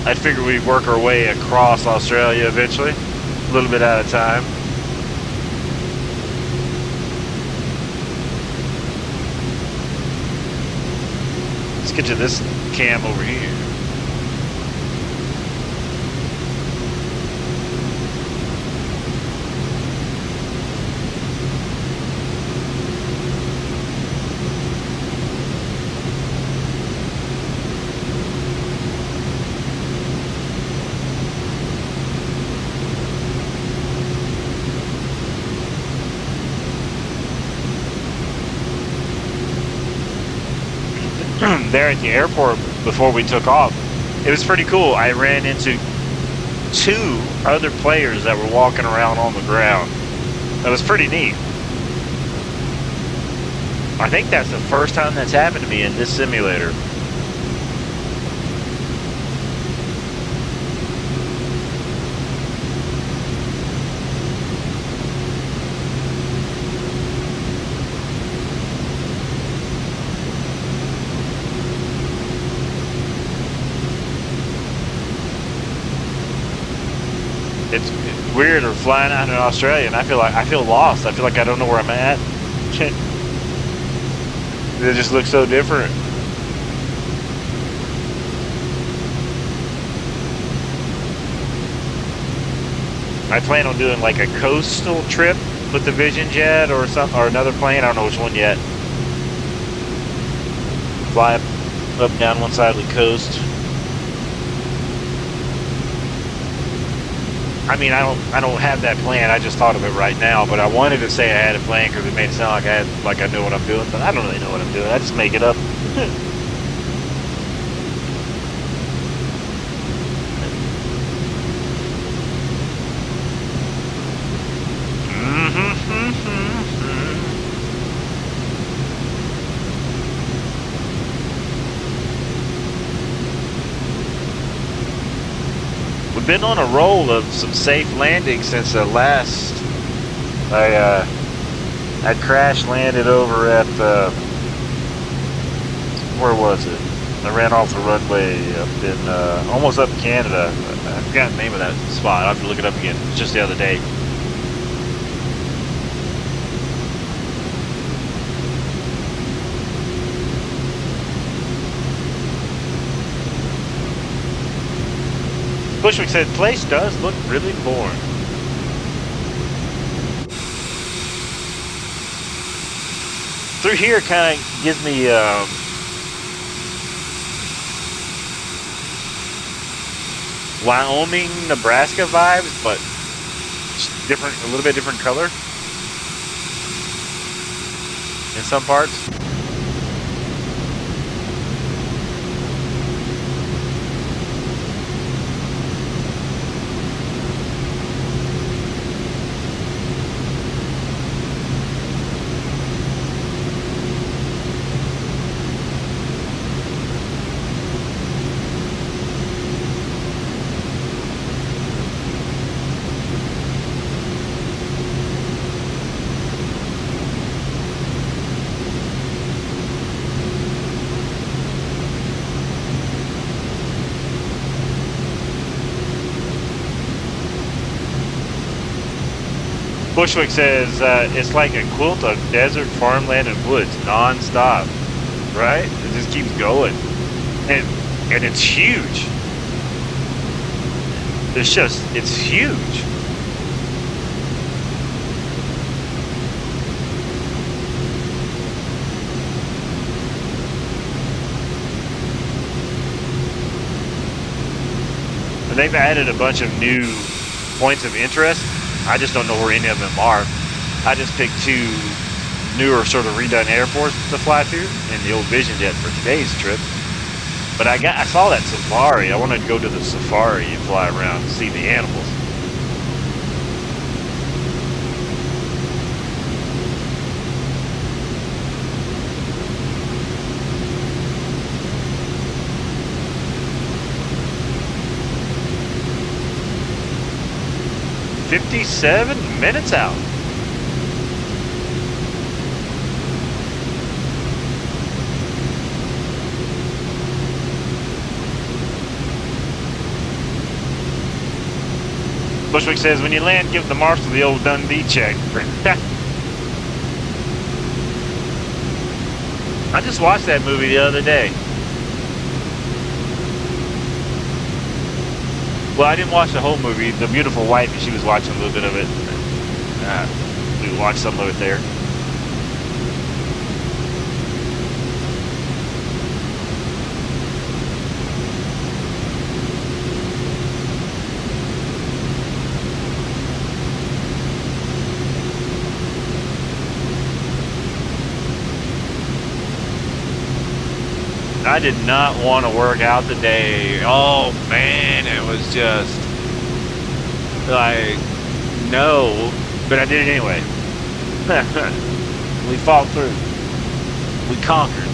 I figure we'd work our way across Australia eventually, a little bit at a time. Let's get to this cam over here. There at the airport before we took off, it was pretty cool. I ran into 2 other players that were walking around on the ground. That was pretty neat. I think that's the first time that's happened to me in this simulator. weird or flying out in Australia, and I feel lost. I feel like I don't know where I'm at. It just looks so different. I plan on doing like a coastal trip with the Vision Jet or something, or another plane. I don't know which one yet. Fly up and down one side of the coast. I mean, I don't have that plan. I just thought of it right now, but I wanted to say I had a plan because it made it sound like I knew what I'm doing, but I don't really know what I'm doing. I just make it up. We've been on a roll of some safe landings since the last I crash landed over at where was it? I ran off the runway up in almost up Canada. I forgot the name of that spot. I'll have to look it up again. It's just the other day. Bushwick said, place does look really boring. Through here kind of gives me Wyoming, Nebraska vibes, but different, a little bit different color in some parts. Bushwick says it's like a quilt of desert, farmland, and woods non-stop, right? It just keeps going, and it's huge. It's huge. And they've added a bunch of new points of interest. I just don't know where any of them are. I just picked two newer sort of redone airports to fly to in the old Vision Jet for today's trip. But I saw that safari. I wanted to go to the safari and fly around and see the animals. "57 minutes out." Bushwick says, when you land, give the marshal the old Dundee check. I just watched that movie the other day. Well, I didn't watch the whole movie. The Beautiful Wife, she was watching a little bit of it. We watched some of it there. I did not want to work out today. Oh man, it was just like, no, but I did it anyway. We fought through. We conquered.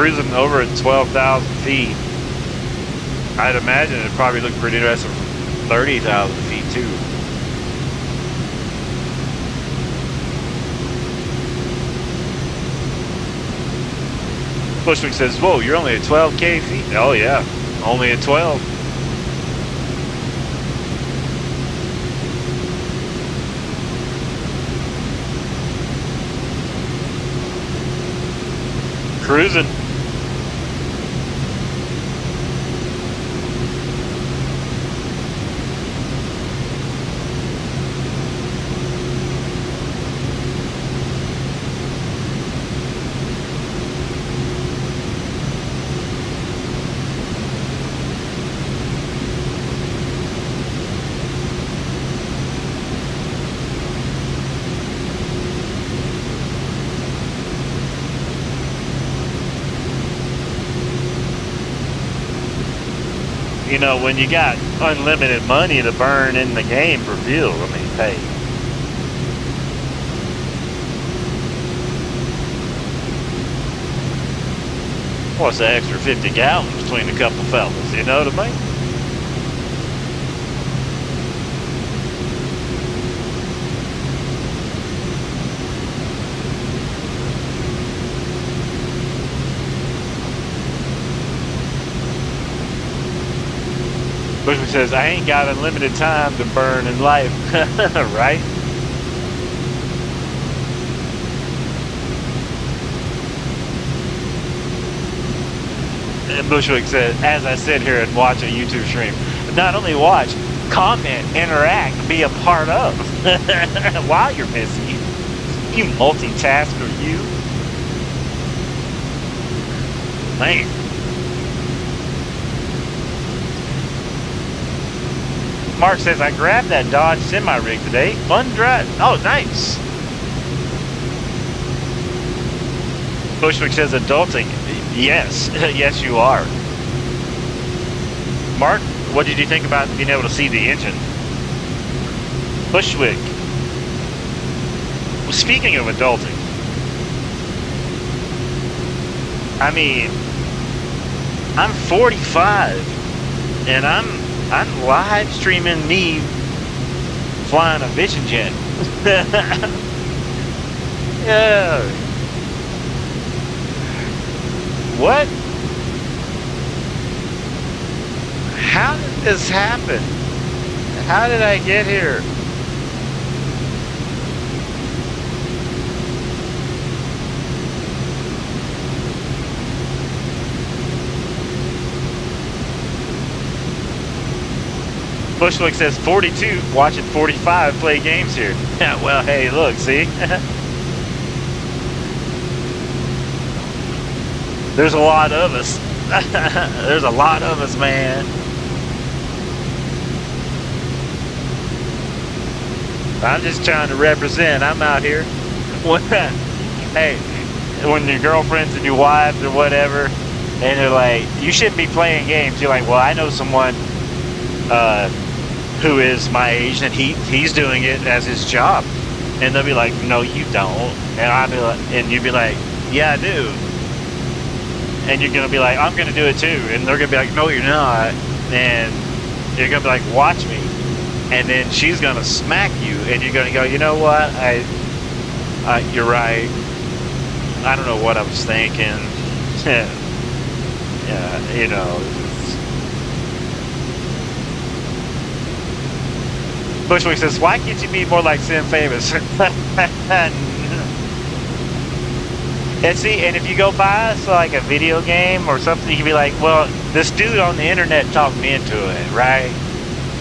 cruising over at 12,000 feet. I'd imagine it'd probably look pretty interesting from 30,000 feet too. Bushwick says, whoa, you're only at 12K feet? Oh yeah, only at 12. Cruising. You know, when you got unlimited money to burn in the game for fuel, I mean, hey. What's the extra 50 gallons between a couple fellas, you know what I mean? Bushwick says, I ain't got unlimited time to burn in life, right? And Bushwick said, as I sit here and watch a YouTube stream, not only watch, comment, interact, be a part of while you're busy. You multitasker, you. Man. Mark says, I grabbed that Dodge semi-rig today. Fun drive. Oh, nice. Bushwick says, adulting. Yes. Yes, you are. Mark, what did you think about being able to see the engine? Bushwick. Well, speaking of adulting, I mean, I'm 45 and I'm live streaming me flying a Vision jet. Yeah. What? How did this happen? How did I get here? Bushwick says 42, watching 45 play games here. Yeah, well, hey, look, see? There's a lot of us. There's a lot of us, man. I'm just trying to represent. I'm out here. Hey, when your girlfriends and your wives or whatever, and they're like, you shouldn't be playing games. You're like, well, I know someone who is my age and he's doing it as his job. And they'll be like, no, you don't. And I'll be like, and you'd be like, yeah, I do. And you're gonna be like, I'm gonna do it too. And they're gonna be like, no, you're not. And you're gonna be like, watch me. And then she's gonna smack you, and you're gonna go, you know what? You're right. I don't know what I was thinking. Yeah, you know. Bushwick says, why can't you be more like Sim Famous? And see, and if you go buy us like a video game or something, you can be like, well, this dude on the internet talked me into it, right?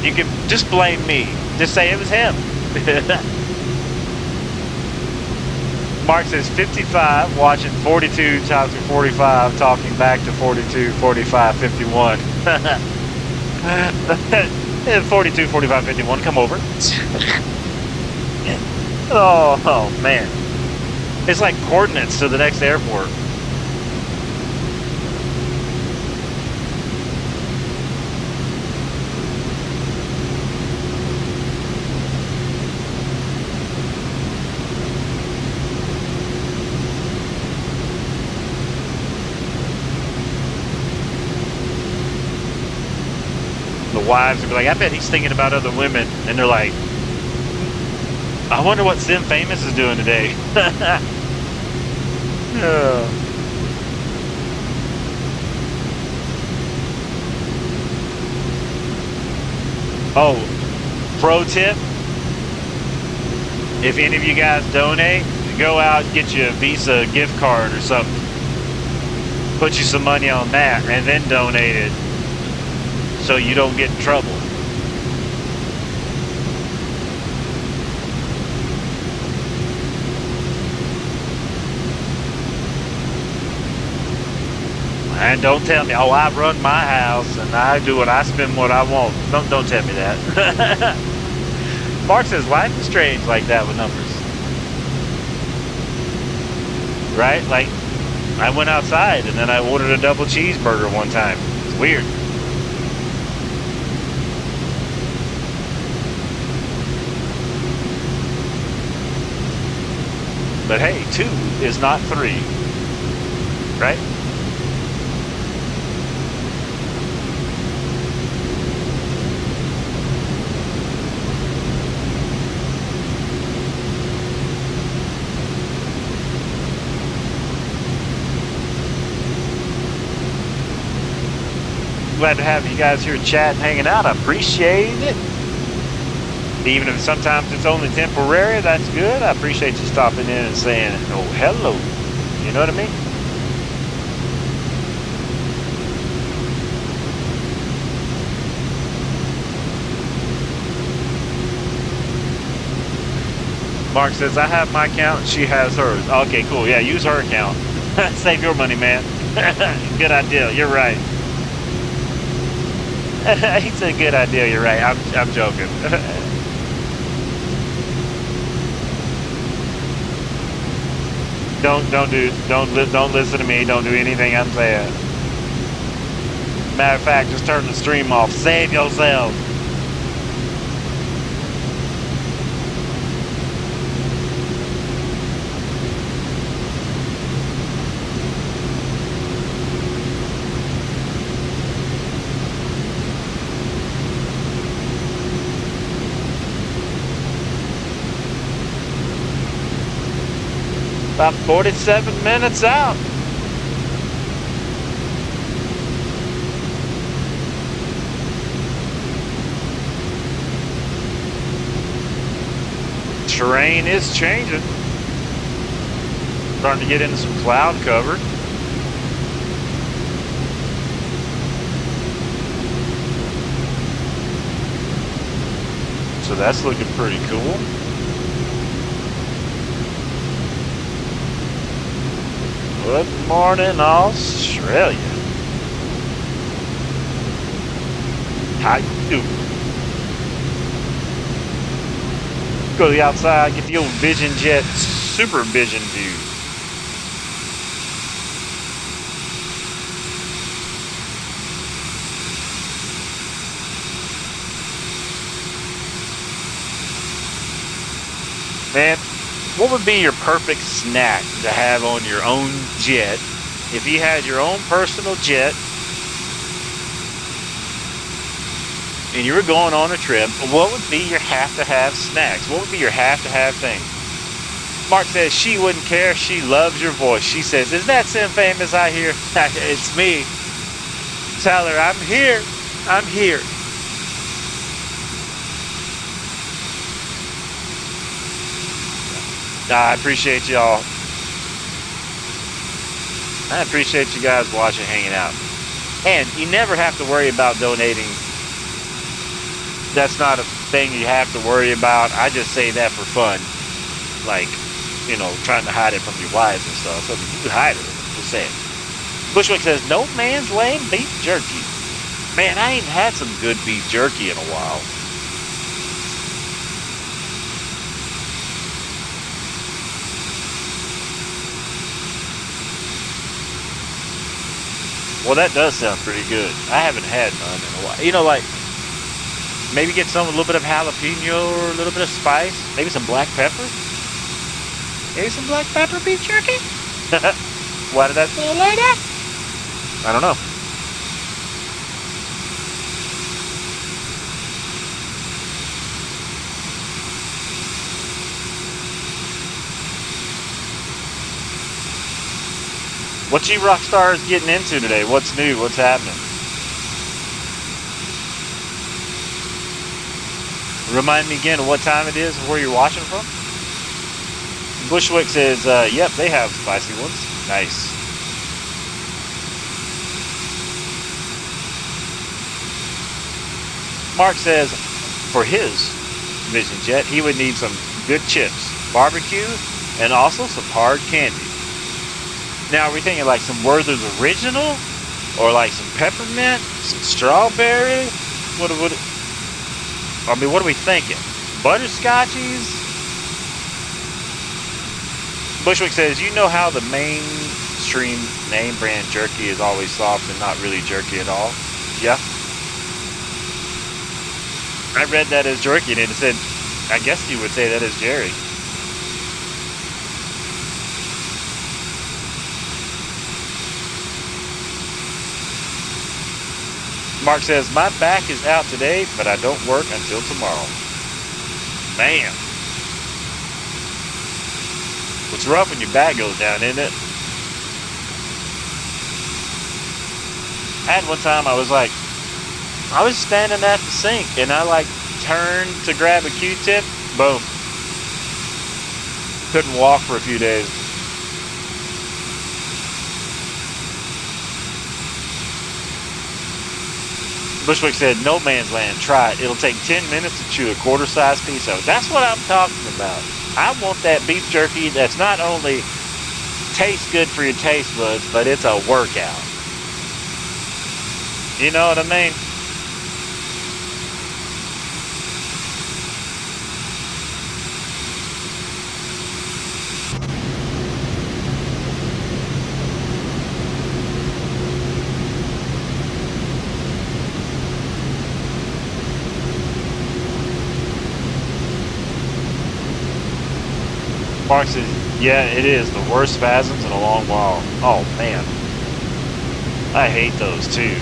You can just blame me. Just say it was him. Mark says 55, watching 42 times 45, talking back to 42, 45, 51. 42, 45, 51, come over. Oh, man. It's like coordinates to the next airport. the wives would be like, I bet he's thinking about other women. And they're like, I wonder what Sim Famous is doing today. Oh, pro tip. If any of you guys donate, go out and get you a Visa gift card or something. Put you some money on that and then donate it so you don't get in trouble. And don't tell me, oh, I run my house and I do it, I spend what I want. Don't tell me that. Mark says life is strange like that with numbers. Right? Like, I went outside and then I ordered a double cheeseburger one time. It's weird. But hey, 2 is not 3. Right? Glad to have you guys here chatting, hanging out. I appreciate it. Even if sometimes it's only temporary, that's good. I appreciate you stopping in and saying, oh, hello. You know what I mean? Mark says, I have my account, she has hers. Okay, cool. Yeah, use her account. Save your money, man. Good idea. You're right. He said, good idea. You're right. I'm joking. Don't listen to me. Don't do anything I'm saying. Matter of fact, just turn the stream off. Save yourself. About 47 minutes out. Terrain is changing. Starting to get into some cloud cover. So that's looking pretty cool. Good morning, Australia. How you doing? Go to the outside, get the old Vision Jet Super Vision view. Man, what would be your perfect snack to have on your own jet? If you had your own personal jet and you were going on a trip, what would be your have-to-have snacks? What would be your have-to-have thing? Mark says she wouldn't care. She loves your voice. She says, is that Sim Famous I hear? It's me. Tell her, I'm here. I'm here. I appreciate y'all. I appreciate you guys watching, hanging out. And you never have to worry about donating. That's not a thing you have to worry about. I just say that for fun. Like, you know, trying to hide it from your wives and stuff. So you can hide it. Just saying. Bushwick says, no man's lane beef jerky. Man, I ain't had some good beef jerky in a while. Well, that does sound pretty good. I haven't had none in a while. You know, like, maybe get some, a little bit of jalapeno or a little bit of spice. Maybe some black pepper. Maybe some black pepper beef jerky? Why did I say it like that? I don't know. What you rock stars getting into today? What's new? What's happening? Remind me again of what time it is and where you're watching from. Bushwick says, yep, they have spicy ones. Nice. Mark says, for his Vision Jet, he would need some good chips, barbecue, and also some hard candy. Now, are we thinking like some Werther's Original? Or like some peppermint? Some strawberry? What are we thinking? Butterscotchies? Bushwick says, you know how the mainstream name brand jerky is always soft and not really jerky at all? Yeah. I read that as jerky and it said, I guess you would say that as Jerry. Mark says, my back is out today, but I don't work until tomorrow. Man. It's rough when your back goes down, isn't it? I had one time I was standing at the sink and I like turned to grab a Q-tip. Boom. Couldn't walk for a few days. Bushwick said, no man's land, try it. It'll take 10 minutes to chew a quarter-sized piece of it. That's what I'm talking about. I want that beef jerky that's not only tastes good for your taste buds, but it's a workout. You know what I mean? Mark says, yeah, it is the worst spasms in a long while. Oh, man. I hate those, too.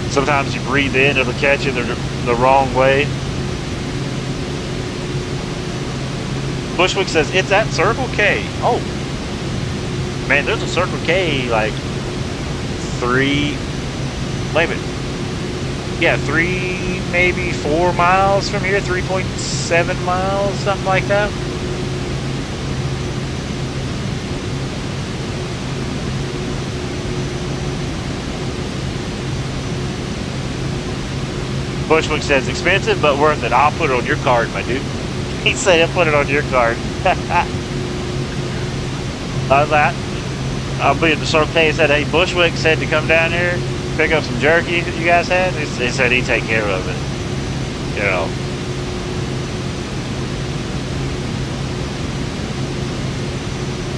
Sometimes you breathe in, it'll catch you the wrong way. Bushwick says, it's at Circle K. Oh. Man, there's a Circle K, like, 3, maybe 4 miles from here, 3.7 miles, something like that. Bushwick says, expensive but worth it. I'll put it on your card, my dude. He said, I'll put it on your card. I'll be at the Circle K. He said, hey, Bushwick said to come down here, pick up some jerky that you guys had. He said he'd take care of it. You know.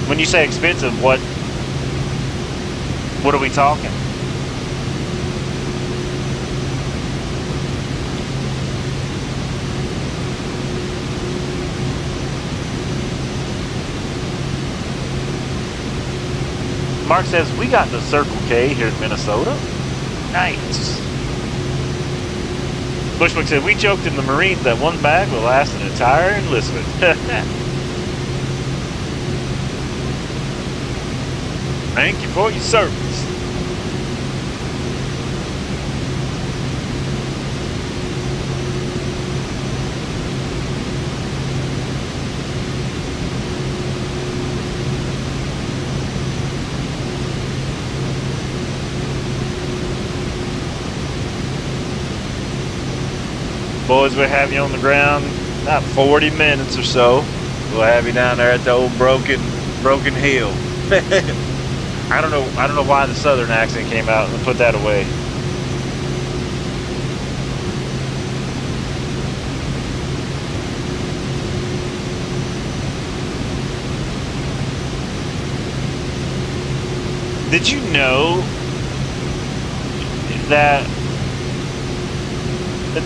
When you say expensive, what are we talking? Mark says, we got the Circle K here in Minnesota. Nice. Bushwick said, we joked in the Marines that one bag will last an entire enlistment. Thank you for your service. Boys, we'll have you on the ground about 40 minutes or so. We'll have you down there at the old broken hill. I don't know why the southern accent came out and put that away. Did you know that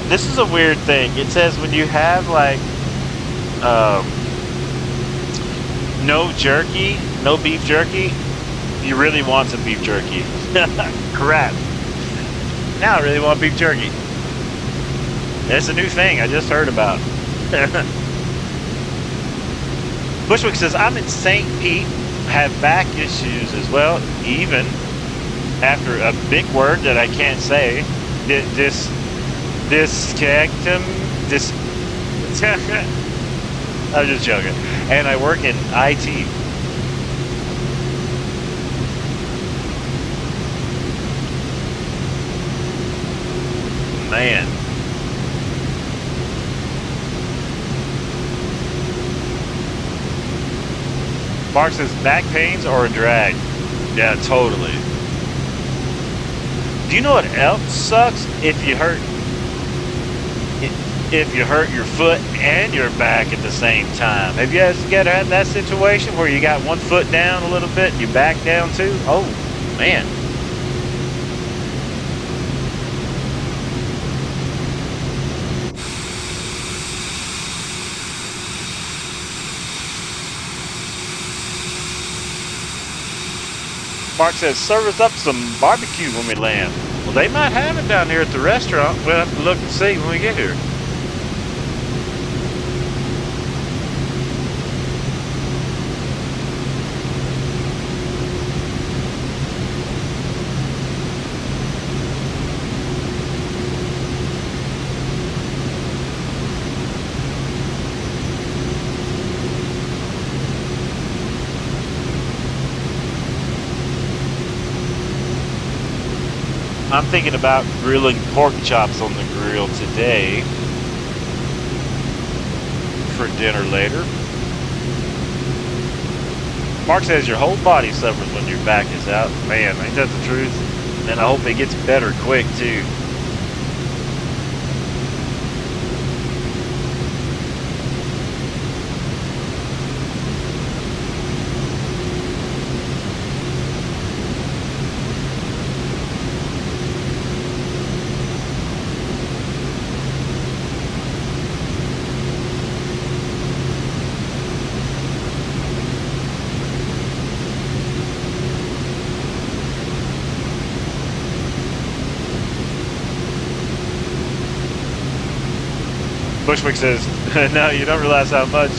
this is a weird thing? It says when you have like no jerky, no beef jerky, you really want some beef jerky. Crap. Now I really want beef jerky. It's a new thing I just heard about. Bushwick says, I'm in St. Pete have back issues as well, even after a big word that I can't say. This I'm just joking. And I work in IT. Man. Mark says back pains or a drag. Yeah, totally. Do you know what else sucks? If you hurt your foot and your back at the same time. Have you guys ever had that situation where you got one foot down a little bit and your back down too? Oh, man. Mark says, serve us up some barbecue when we land. Well, they might have it down here at the restaurant. We'll have to look and see when we get here. I'm thinking about grilling pork chops on the grill today for dinner later. Mark says your whole body suffers when your back is out. Man, ain't that the truth? And I hope it gets better quick too. Bushwick says, no, you don't realize how much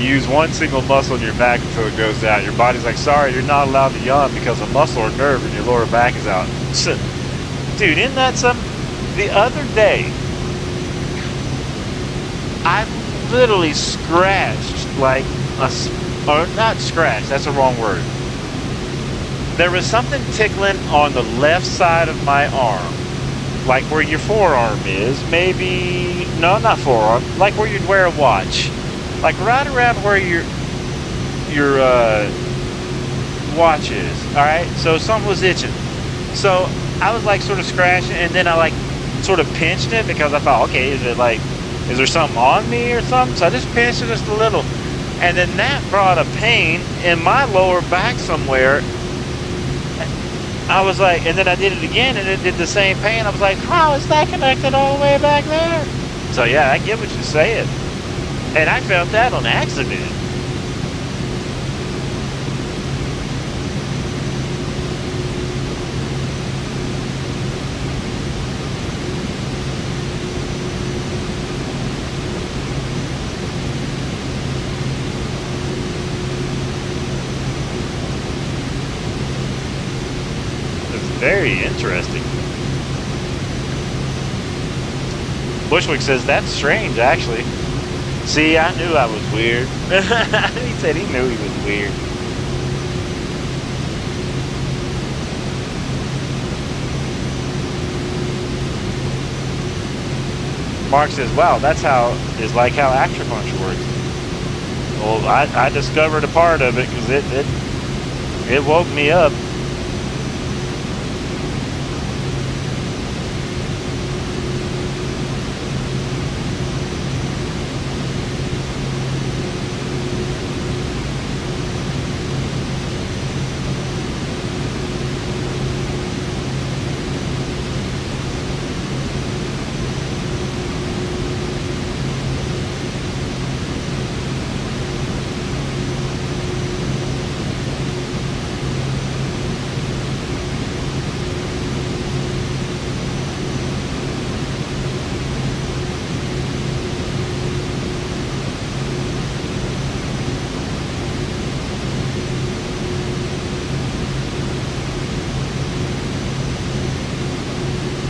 you use one single muscle in your back until it goes out. Your body's like, sorry, you're not allowed to yawn because a muscle or nerve in your lower back is out. Dude, isn't that something? The other day, I literally scratched like or not scratched, that's the wrong word. There was something tickling on the left side of my arm. Like where your forearm is, maybe, no, not forearm, like where you'd wear a watch. Like right around where your watch is, alright? So something was itching. So I was like sort of scratching, and then I like sort of pinched it because I thought, okay, is there something on me or something? So I just pinched it just a little. And then that brought a pain in my lower back somewhere. I was like, and then I did it again, and it did the same pain. I was like, how is that connected all the way back there? So yeah, I get what you're saying. And I felt that on accident. Very interesting. Bushwick says, that's strange, actually. See, I knew I was weird. He said he knew he was weird. Mark says, wow, that's how acupuncture works. Well, I discovered a part of it because it woke me up.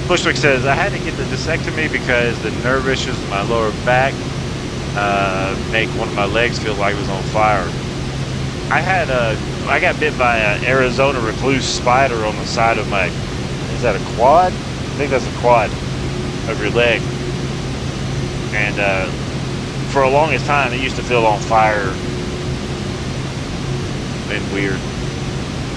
Bushwick says, I had to get the discectomy because the nerve issues in my lower back make one of my legs feel like it was on fire. I got bit by an Arizona recluse spider on the side of my, is that a quad? I think that's a quad of your leg. And for the longest time, it used to feel on fire and weird.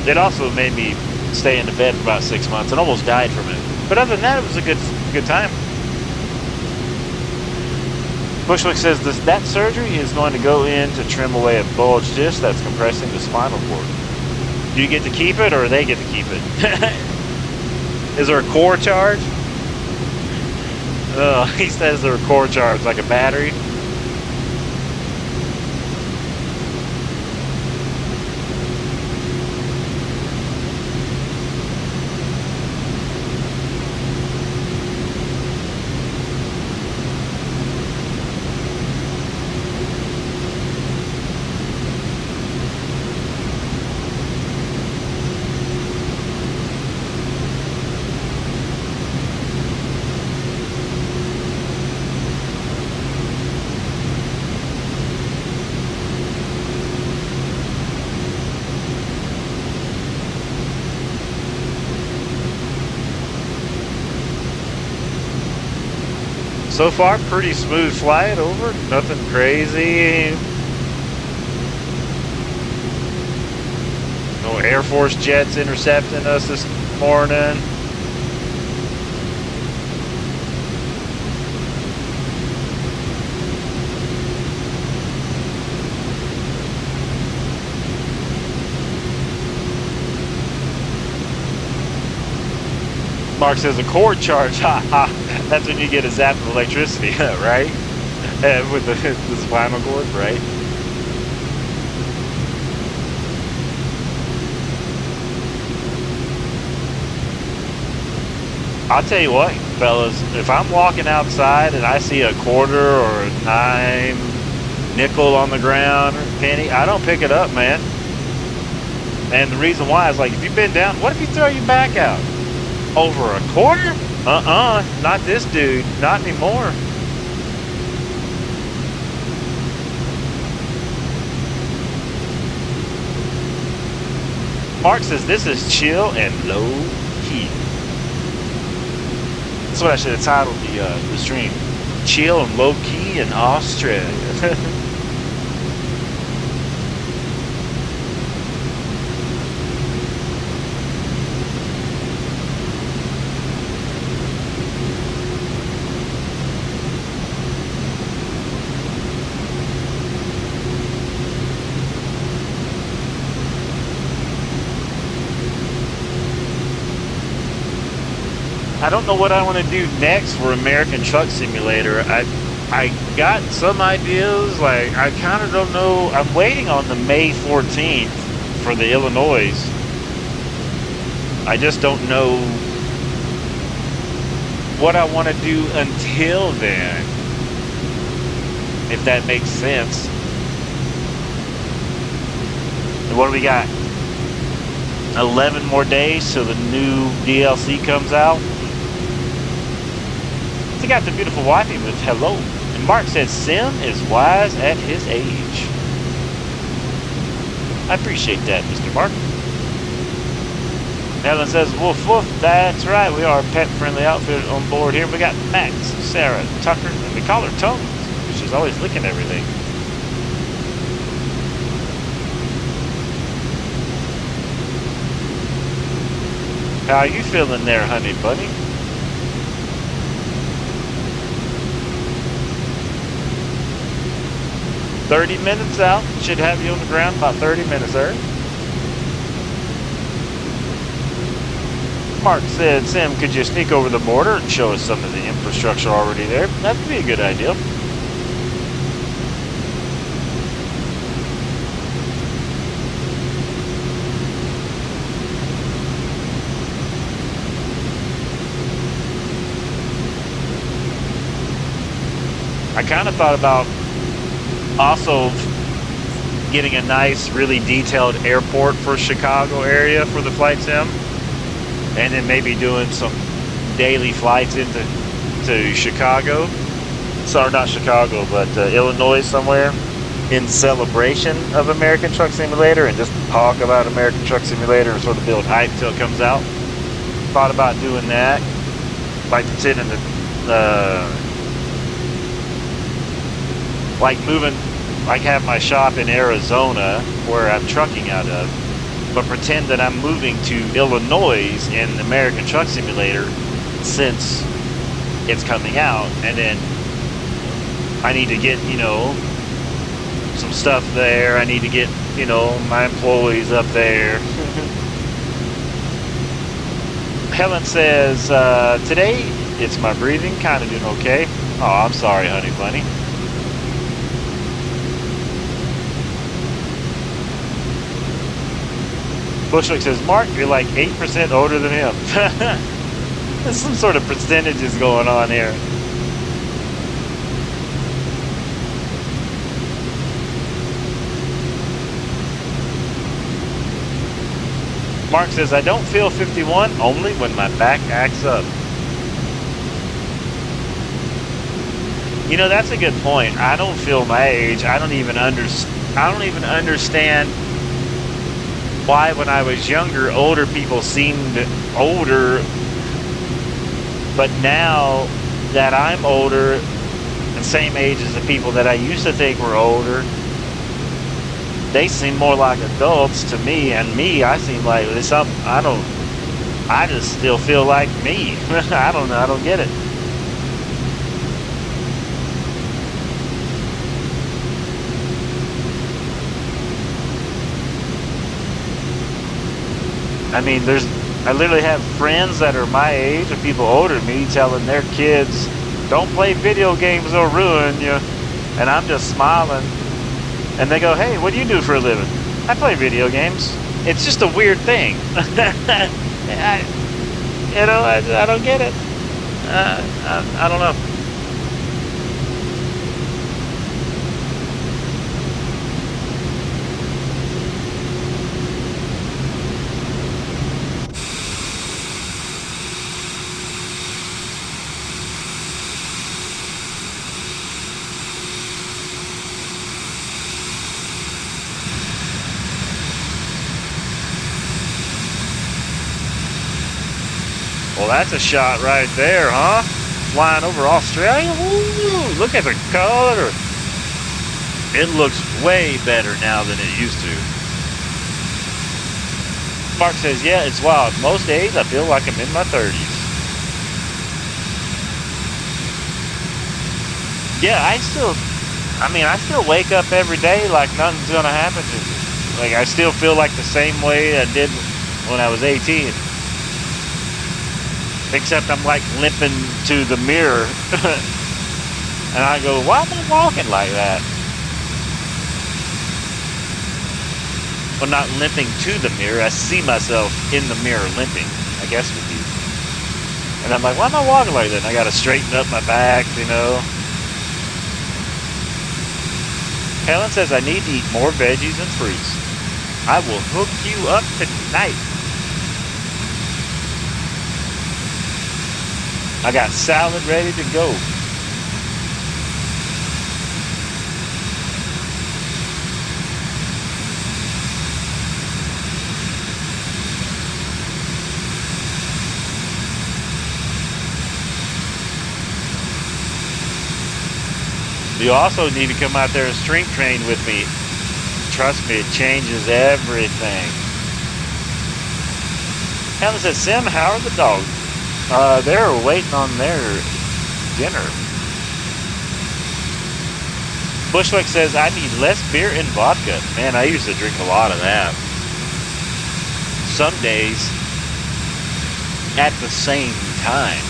It also made me stay in the bed for about 6 months and almost died from it. But other than that, it was a good time. Bushwick says that surgery is going to go in to trim away a bulge disc that's compressing the spinal cord. Do you get to keep it, or they get to keep it? Is there a core charge? He says there's a core charge, like a battery. So far, pretty smooth flight over, nothing crazy. No Air Force jets intercepting us this morning. Mark says a cord charge, ha ha. That's when you get a zap of electricity, right? With the spinal cord, right? I'll tell you what, fellas, if I'm walking outside and I see a quarter or a dime, nickel on the ground, or penny, I don't pick it up, man. And the reason why is, like, if you bend down, what if you throw your back out? Over a quarter? Not this dude. Not anymore. Mark says this is chill and low key. That's what I should have titled the stream. Chill and low key in Australia. I don't know what I want to do next for American Truck Simulator. I got some ideas, like I kind of don't know. I'm waiting on the May 14th for the Illinois. I just don't know what I want to do until then, if that makes sense. And what do we got? 11 more days till the new DLC comes out. I got the beautiful wifey with hello. And Mark says Sim is wise at his age. I appreciate that, Mr. Mark. Ellen says, woof woof, that's right. We are a pet-friendly outfit on board here. We got Max, Sarah, Tucker, and we call her Tones, because she's always licking everything. How are you feeling there, honey bunny? $30 minutes out. Should have you on the ground about 30 minutes early. Mark said, Sim, could you sneak over the border and show us some of the infrastructure already there? That would be a good idea. I kind of thought about also getting a nice, really detailed airport for Chicago area for the flight sim, and then maybe doing some daily flights into Chicago. Sorry, not Chicago, but Illinois somewhere, in celebration of American Truck Simulator, and just talk about American Truck Simulator and sort of build hype till it comes out. Thought about doing that, like pretending to, like moving, like have my shop in Arizona where I'm trucking out of, but pretend that I'm moving to Illinois in American Truck Simulator since it's coming out, and then I need to get, some stuff there. I need to get, my employees up there. Helen says, today it's my breathing, kind of doing okay. Oh, I'm sorry, honey bunny. Bushwick says, Mark, you're like 8% older than him. There's some sort of percentages going on here. Mark says, I don't feel 51, only when my back acts up. That's a good point. I don't feel my age. I don't even understand why when I was younger, older people seemed older, but now that I'm older and same age as the people that I used to think were older, they seem more like adults to me, and I seem like something. I just still feel like me. I don't know. I don't get it. I mean, I literally have friends that are my age and people older than me telling their kids, don't play video games, they'll ruin you. And I'm just smiling. And they go, hey, what do you do for a living? I play video games. It's just a weird thing. I don't get it. I don't know. Well, that's a shot right there, huh? Flying over Australia? Ooh, look at the color. It looks way better now than it used to. Mark says, yeah, it's wild. Most days I feel like I'm in my 30s. Yeah, I still wake up every day like nothing's gonna happen to me. Like, I still feel like the same way I did when I was 18. Except I'm like limping to the mirror. And I go, why am I walking like that? Well, not limping to the mirror. I see myself in the mirror limping, I guess would be. And I'm like, why am I walking like that? And I got to straighten up my back, Helen says, I need to eat more veggies and fruits. I will hook you up tonight. I got salad ready to go. You also need to come out there and strength train with me. Trust me, it changes everything. Helen says, Sim, how are the dogs? They're waiting on their dinner. Bushwick says, I need less beer and vodka. Man, I used to drink a lot of that. Some days, at the same time.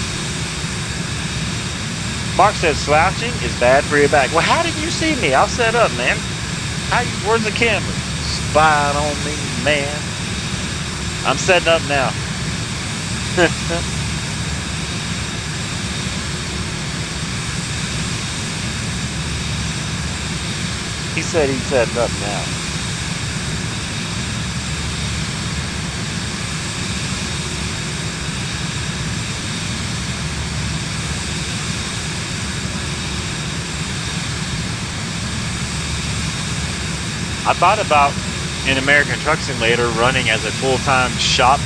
Mark says, slouching is bad for your back. Well, how did you see me? I'll set up, man. Where's the camera? Spying on me, man. I'm setting up now. He said he'd set it up now. I thought about an American Truck Simulator running as a full-time shop.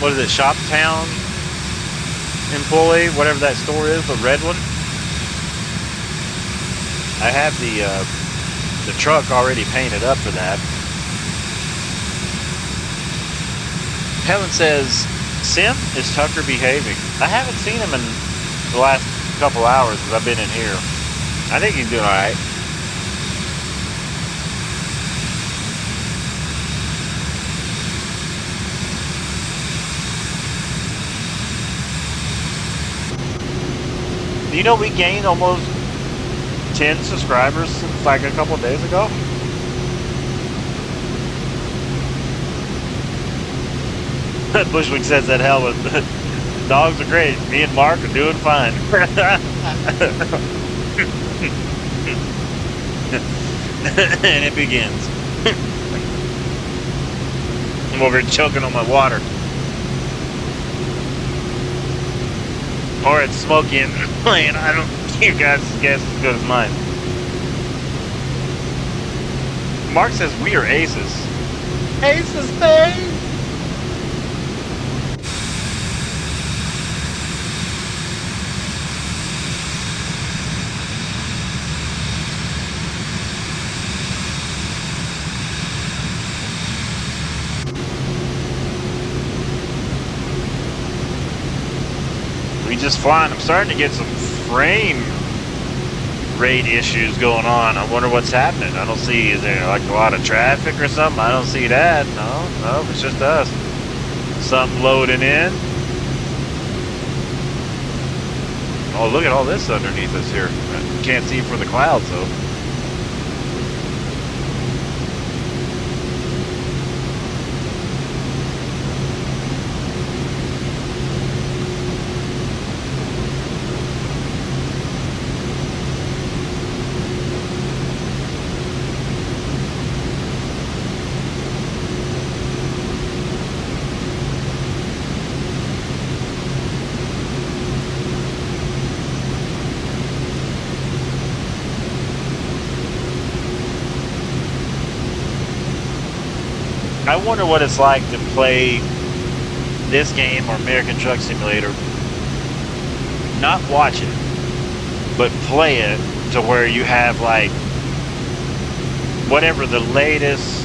What is it? Shop Town employee, whatever that store is, the red one. I have the truck already painted up for that. Helen says, Sim, is Tucker behaving? I haven't seen him in the last couple hours because I've been in here. I think he's doing all right. You know, we gained almost 10 subscribers since like a couple of days ago. Bushwick says that hell with dogs are great. Me and Mark are doing fine. And it begins. I'm over here choking on my water. Or it's smoky and playing. I don't. You guys' guess as good as mine. Mark says we are aces. Aces, babe. We just flying. I'm starting to get some frame rate issues going on. I wonder what's happening. I don't see, is there like a lot of traffic or something? I don't see that. No, it's just us. Something loading in. Oh, look at all this underneath us here. I can't see for the clouds though. I wonder what it's like to play this game or American Truck Simulator, not watch it, but play it to where you have like whatever the latest,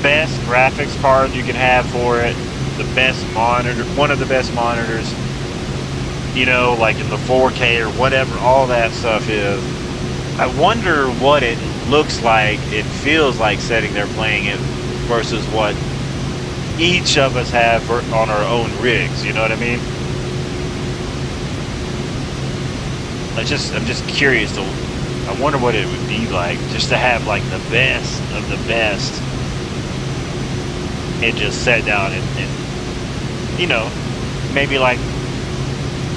best graphics card you can have for it, the best monitor, one of the best monitors, you know, like in the 4K or whatever all that stuff is. I wonder what it looks like, it feels like sitting there playing it versus what each of us have on our own rigs, you know what I mean? I'm just curious to, I wonder what it would be like just to have like the best of the best and just sit down and you know, maybe like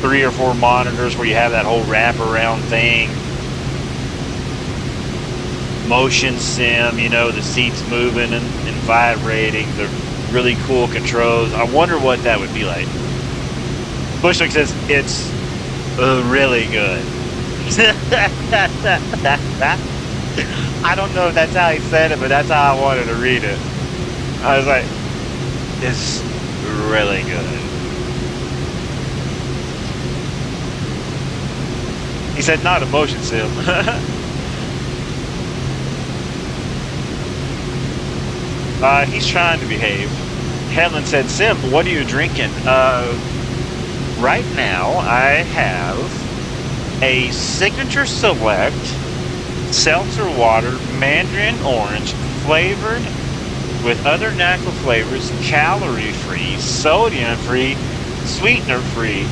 3 or 4 monitors where you have that whole wraparound thing. Motion sim, you know, the seats moving and vibrating, the really cool controls. I wonder what that would be like. Bushwick says it's really good. I don't know if that's how he said it, but that's how I wanted to read it. I was like, it's really good. He said not a motion sim. He's trying to behave. Helen said, Sim, what are you drinking? Right now, I have a Signature Select seltzer water, mandarin orange, flavored with other natural flavors, calorie-free, sodium-free, sweetener-free,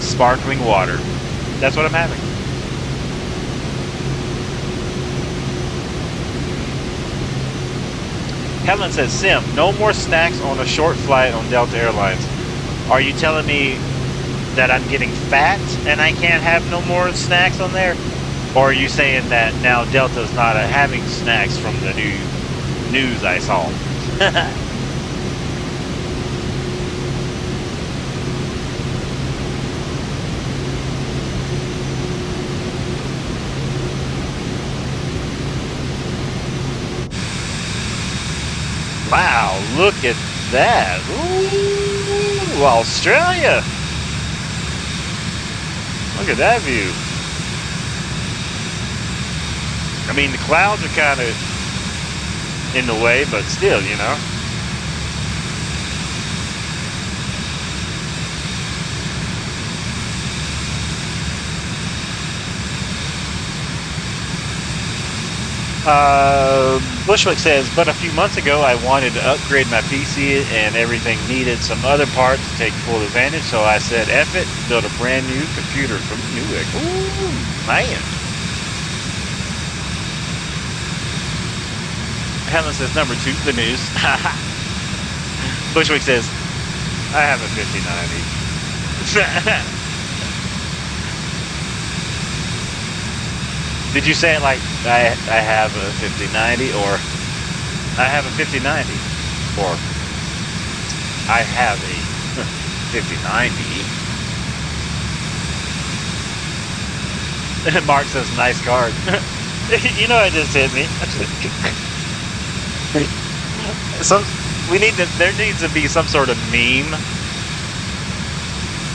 sparkling water. That's what I'm having. Helen says, Sim, no more snacks on a short flight on Delta Airlines. Are you telling me that I'm getting fat and I can't have no more snacks on there? Or are you saying that now Delta's not having snacks from the new news I saw? look at that. Ooh, Australia. Look at that view. I mean, the clouds are kind of in the way, but still, you know. Bushwick says, but a few months ago I wanted to upgrade my PC and everything needed some other parts to take full advantage, so I said, F it, built a brand new computer from Newark. Ooh, man. Helen says, number 2, the news. Bushwick says, I have a 5090. Did you say it like I have a 5090 or I have a 5090 or I have a 5090? Mark says, nice card. You know, it just hit me. There needs to be some sort of meme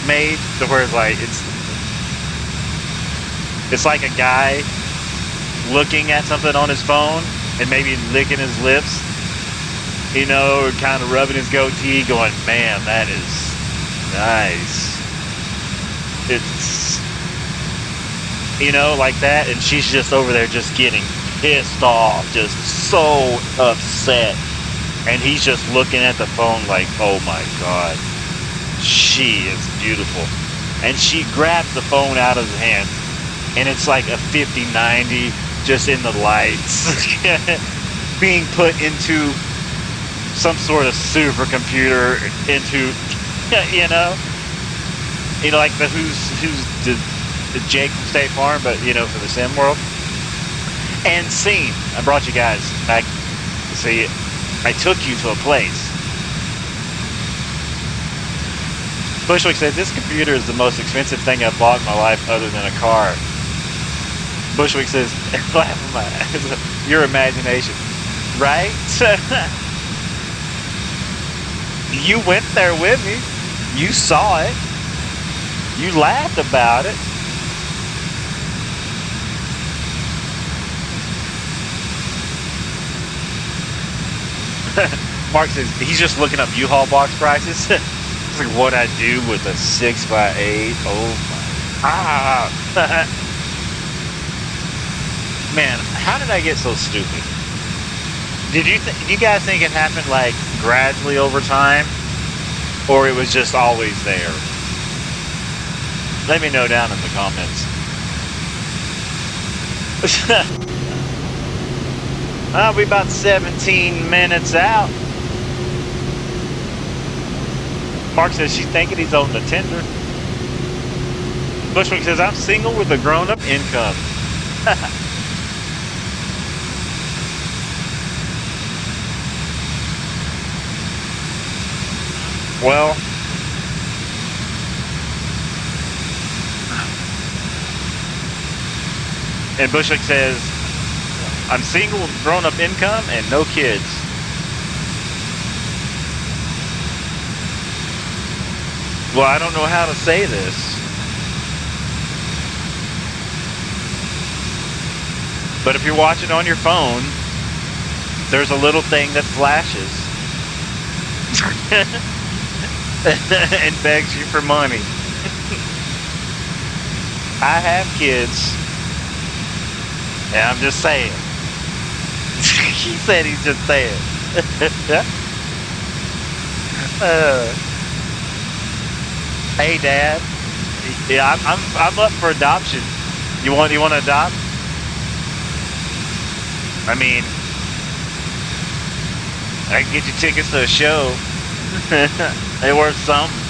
made to where it's like it's like a guy looking at something on his phone and maybe licking his lips, you know, or kind of rubbing his goatee going, man, that is nice. It's, you know, like that, and she's just over there just getting pissed off, just so upset, and he's just looking at the phone like, oh my god, she is beautiful. And she grabs the phone out of his hand, and it's like a 5090 just in the lights being put into some sort of supercomputer into, you know, like the who's the Jake from State Farm, but you know, for the sim world. And scene, I brought you guys back to see it. I took you to a place. Bushwick said, this computer is the most expensive thing I've bought in my life other than a car. Bushwick says, laugh at my ass. Your imagination. Right? You went there with me. You saw it. You laughed about it. Mark says, he's just looking up U-Haul box prices. It's like what I do with a 6x8. Oh my. Man, how did I get so stupid? Did you guys think it happened like gradually over time, or it was just always there? Let me know down in the comments. We're about 17 minutes out. Mark says she's thinking he's on the Tinder. Bushwick says, I'm single with a grown-up income. Well, and Bushwick says, I'm single with grown-up income and no kids. Well, I don't know how to say this, but if you're watching on your phone, there's a little thing that flashes and begs you for money. I have kids, and I'm just saying. He said he's just saying. Hey, Dad. Yeah, I'm up for adoption. You want to adopt? I mean, I can get you tickets to a show. They're worth something.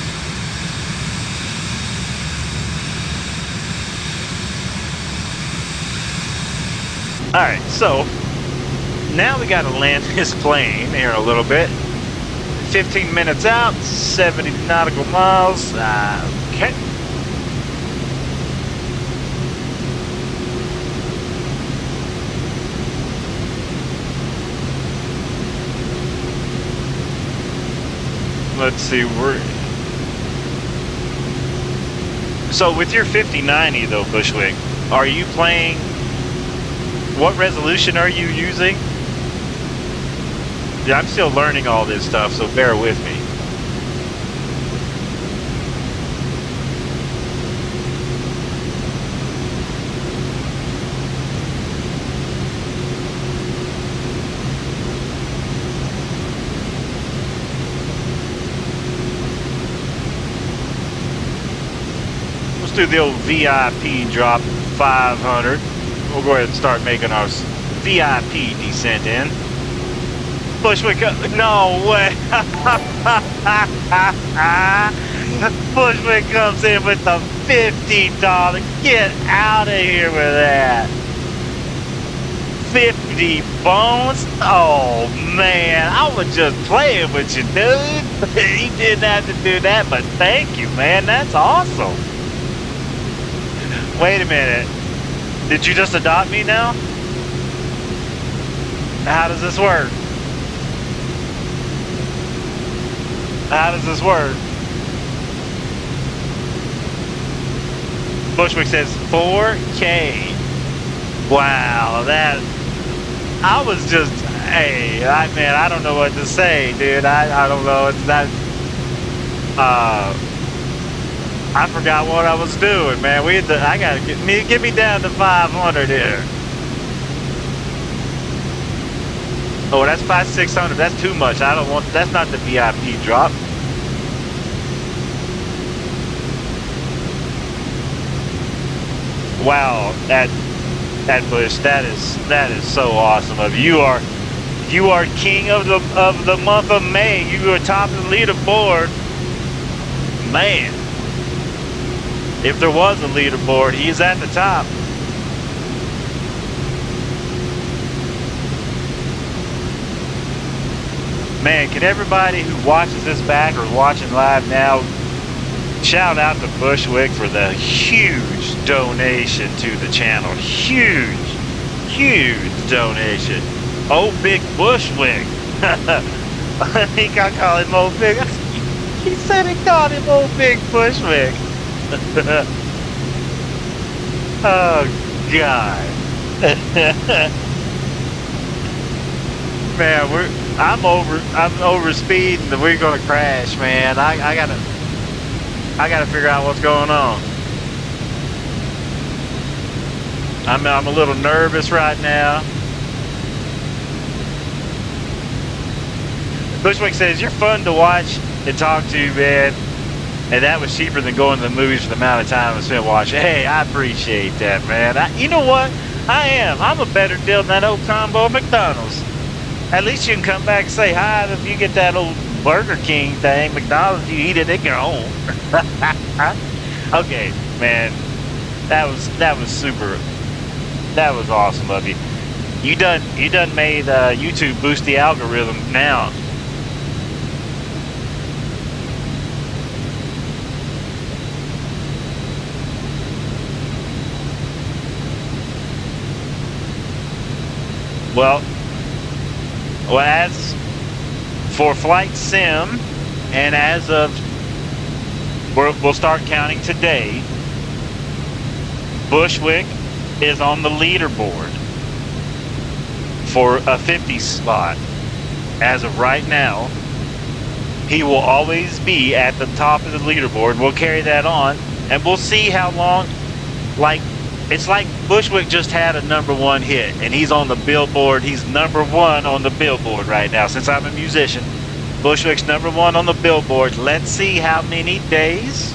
Alright, so now we gotta land this plane here in a little bit. 15 minutes out, 70 nautical miles. Okay. let's see, so with your 5090 though, Bushwick, are you playing, what resolution are you using? Yeah, I'm still learning all this stuff, so bear with me. Let's do the old VIP drop 500. We'll go ahead and start making our VIP descent in. Bushwick, no way. Bushwick comes in with the $50. Get out of here with that. 50 bones? Oh man, I was just playing with you, dude. You didn't have to do that, but thank you, man. That's awesome. Wait a minute. Did you just adopt me now? How does this work? How does this work? Bushwick says 4K. Wow, that... I was just... Hey, man, I don't know what to say, dude. I don't know. It's not... I forgot what I was doing, man. We had to... I gotta get me down to 500 here. Oh, that's 5,600. That's too much. I don't want... That's not the VIP drop. Wow, that Bush, that is so awesome of you. You are king of the month of May. You are top of the leaderboard. Man. If there was a leaderboard, he's at the top. Man, can everybody who watches this back or watching live now, shout out to Bushwick for the huge donation to the channel. Huge donation. Oh, Big Bushwick. I think I call him Old Big. He said he called him Old Big Bushwick. Oh, God. Man, I'm over speeding and we're gonna crash, man. I gotta figure out what's going on. I'm a little nervous right now. Bushwick says you're fun to watch and talk to, man. And that was cheaper than going to the movies for the amount of time I spent watching. Hey, I appreciate that, man. You know what? I'm a better deal than that old combo at McDonald's. At least you can come back and say hi if you get that old Burger King thing. McDonald's, you eat it at your own. Okay, man. That was super. That was awesome of you. You done made YouTube boost the algorithm now. Well, as for Flight Sim, and as of, we'll start counting today, Bushwick is on the leaderboard for a 50 spot. As of right now, he will always be at the top of the leaderboard. We'll carry that on, and we'll see how long, it's like Bushwick just had a #1 hit, and he's on the Billboard. He's #1 on the Billboard right now. Since I'm a musician, Bushwick's #1 on the Billboard. Let's see how many days.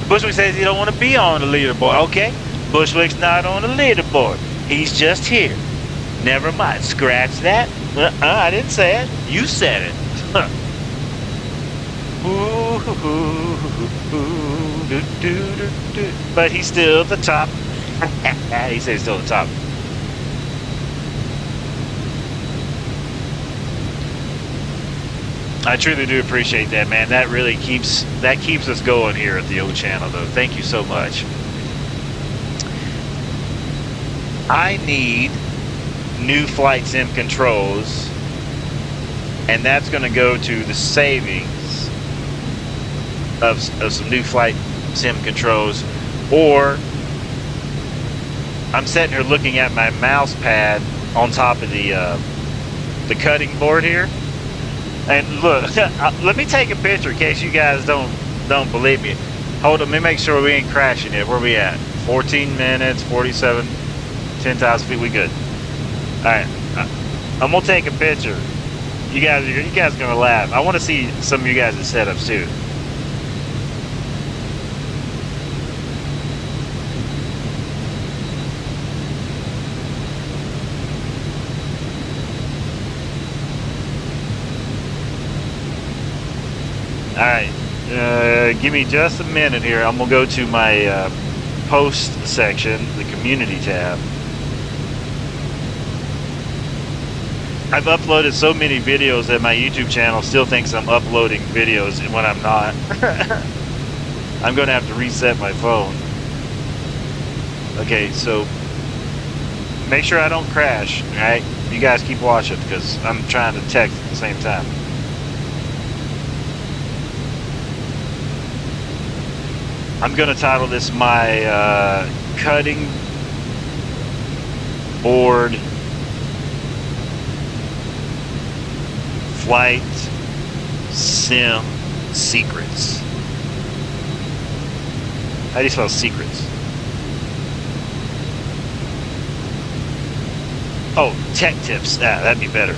Bushwick says he don't want to be on the leaderboard. Okay, Bushwick's not on the leaderboard. He's just here. Never mind. Scratch that. I didn't say it. You said it. Huh. But he's still the top. He says he's still the top. I truly do appreciate that, man. That really keeps us going here at the old channel, though. Thank you so much. I need new Flight Sim controls and that's going to go to the savings of some new flight sim controls, or I'm sitting here looking at my mouse pad on top of the cutting board here, and look, let me take a picture in case you guys don't believe me. Hold on, let me make sure we ain't crashing it. Where we at? 14 minutes, 47, 10,000 feet. We good. All right, I'm gonna take a picture. You guys are gonna laugh. I want to see some of you guys' setups too. All right, give me just a minute here. I'm gonna go to my post section, the community tab. I've uploaded so many videos that my YouTube channel still thinks I'm uploading videos when I'm not. I'm gonna have to reset my phone. Okay, so make sure I don't crash, all right? You guys keep watching because I'm trying to text at the same time. I'm gonna title this my cutting board flight sim secrets. How do you spell secrets? Oh, tech tips. Ah, that'd be better.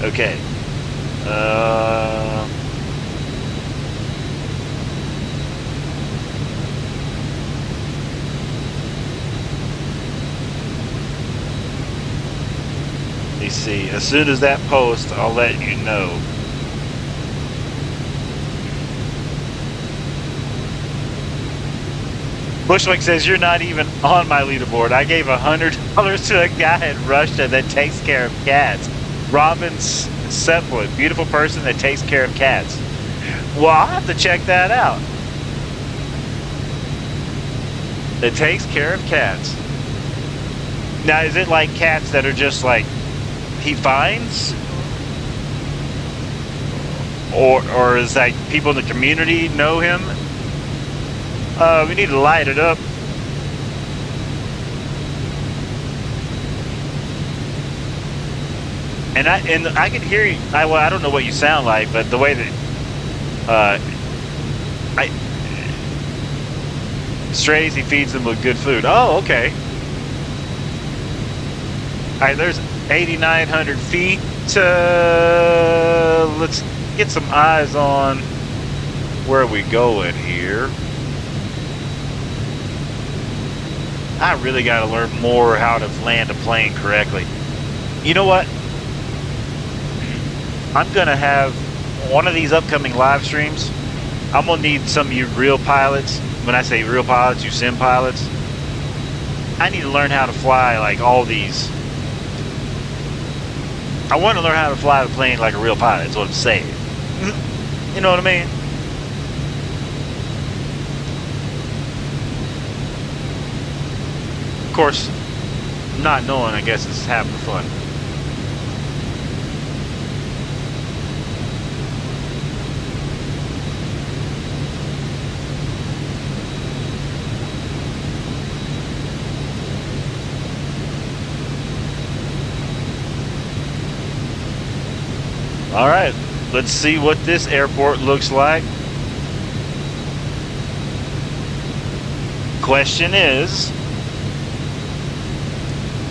Okay. Let me see. As soon as that posts, I'll let you know. Bushwick says you're not even on my leaderboard. I gave $100 to a guy in Russia that takes care of cats. Robin Sepwood, beautiful person that takes care of cats. Well, I'll have to check that out. That takes care of cats. Now, is it like cats that are just like he finds? Or is like people in the community know him? We need to light it up. And I can hear you. Well, I don't know what you sound like, but the way that strays, he feeds them with good food. Oh, okay. All right, there's 8,900 feet. Let's get some eyes on where we going here. I really got to learn more how to land a plane correctly. You know what? I'm gonna have one of these upcoming live streams. I'm gonna need some of you real pilots. When I say real pilots, you sim pilots. I need to learn how to fly like all these. I want to learn how to fly the plane like a real pilot. That's what I'm saying. You know what I mean? Of course, not knowing, I guess, is having fun. All right, let's see what this airport looks like. Question is,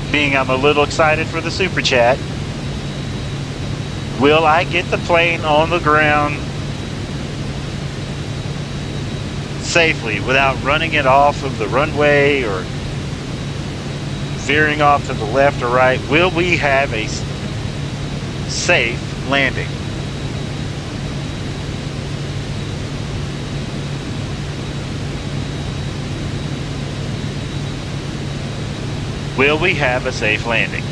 being I'm a little excited for the super chat, will I get the plane on the ground safely without running it off of the runway or veering off to the left or right? Will we have a safe landing? Will we have a safe landing?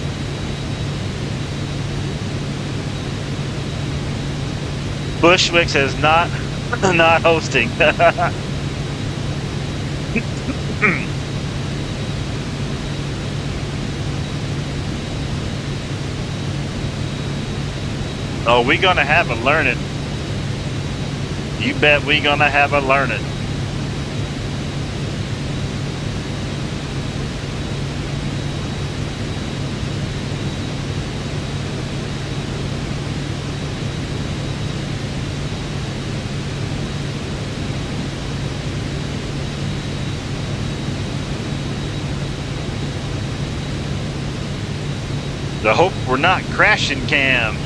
Bushwick says not hosting. Oh, we gonna have a learning. You bet we gonna have a learning. I hope we're not crashing, Cam.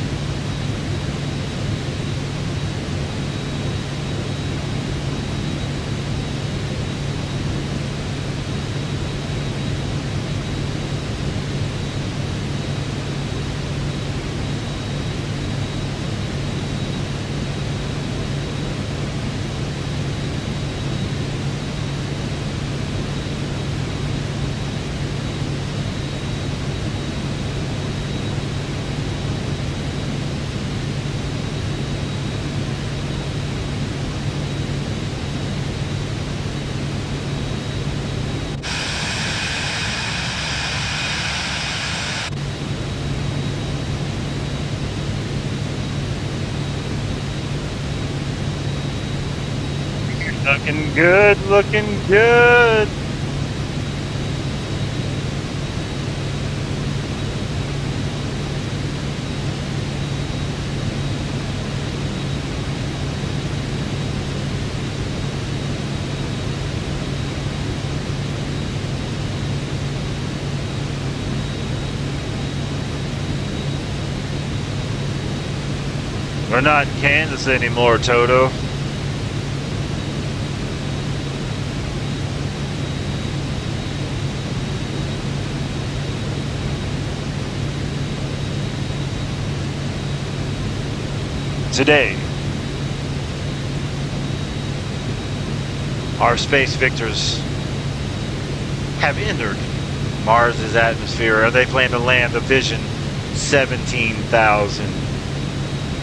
Looking good, looking good. We're not in Kansas anymore, Toto. Today, our space victors have entered Mars's atmosphere. They plan to land the Vision 17,000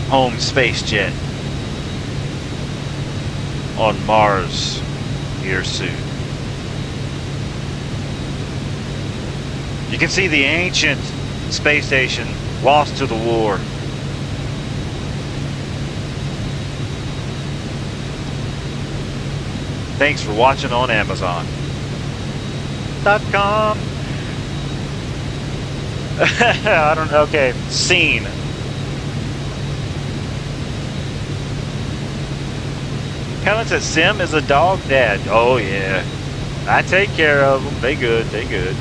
home space jet on Mars here soon. You can see the ancient space station lost to the war. Thanks for watching on Amazon.com. I don't know. Okay, scene. Helen says Sim is a dog dad. Oh yeah, I take care of them. They good. They good.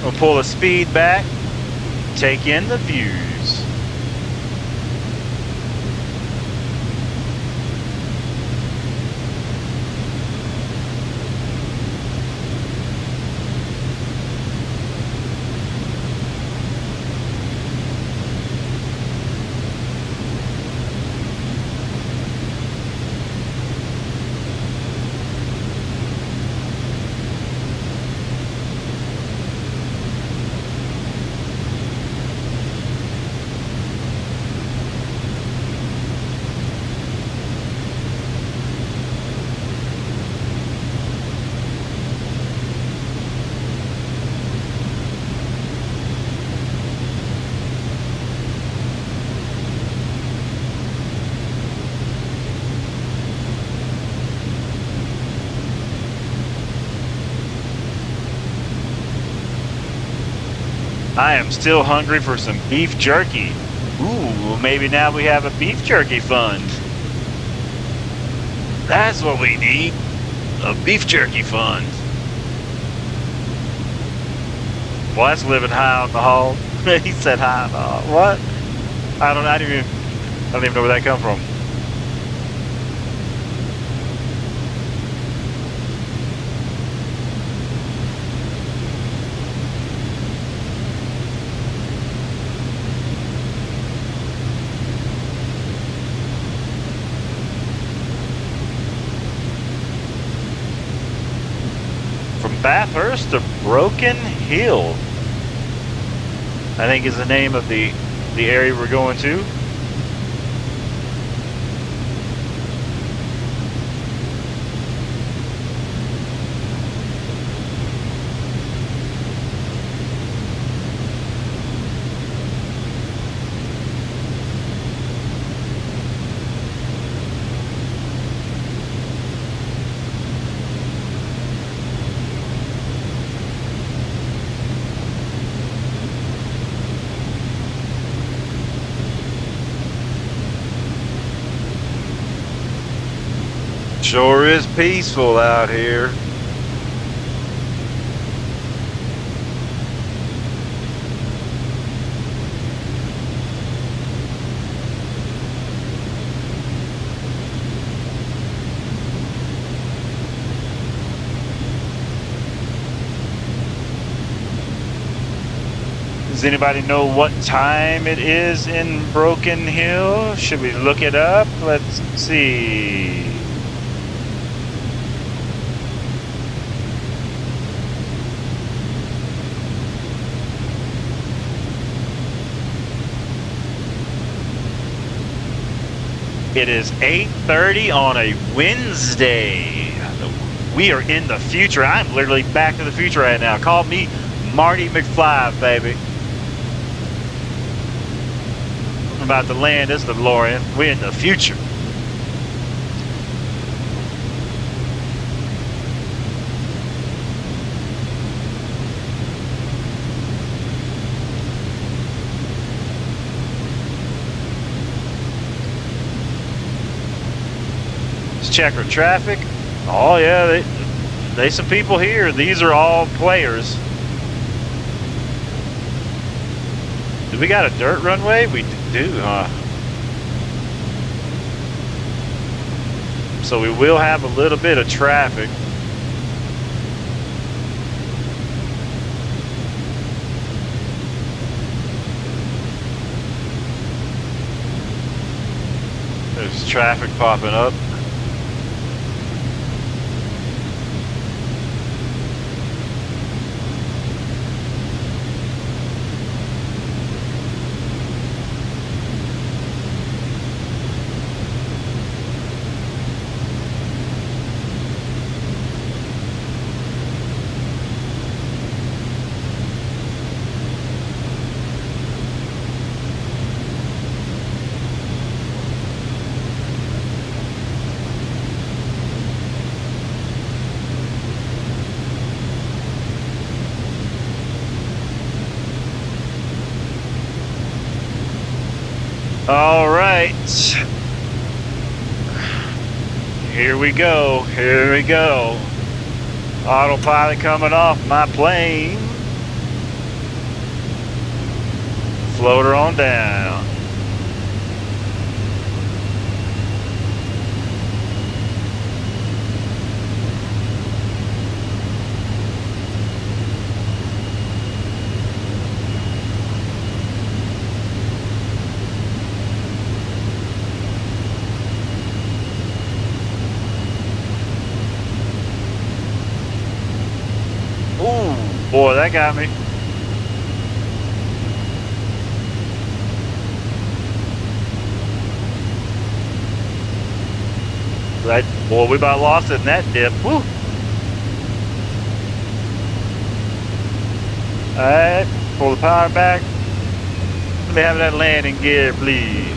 We'll pull the speed back. Take in the views. I am still hungry for some beef jerky. Ooh, maybe now we have a beef jerky fund. That's what we need. A beef jerky fund. Well, that's living high on the hog. He said high on the hog. What? I don't even know where that come from. Bathurst to Broken Hill, I think is the name of the area we're going to. Sure is peaceful out here. Does anybody know what time it is in Broken Hill? Should we look it up? Let's see. It is 8:30 on a Wednesday. We are in the future. I'm literally back to the future right now. Call me Marty McFly, baby. I'm about to land this DeLorean. We're in the future. Let's check our traffic. Oh yeah, they some people here. These are all players. Do we got a dirt runway? We do, huh? So we will have a little bit of traffic. There's traffic popping up. All right. Here we go. Here we go. Autopilot coming off my plane. Floater on down. Ooh, boy, that got me. Right, boy, we about lost it in that dip. Woo. All right, pull the power back. Let me have that landing gear, please.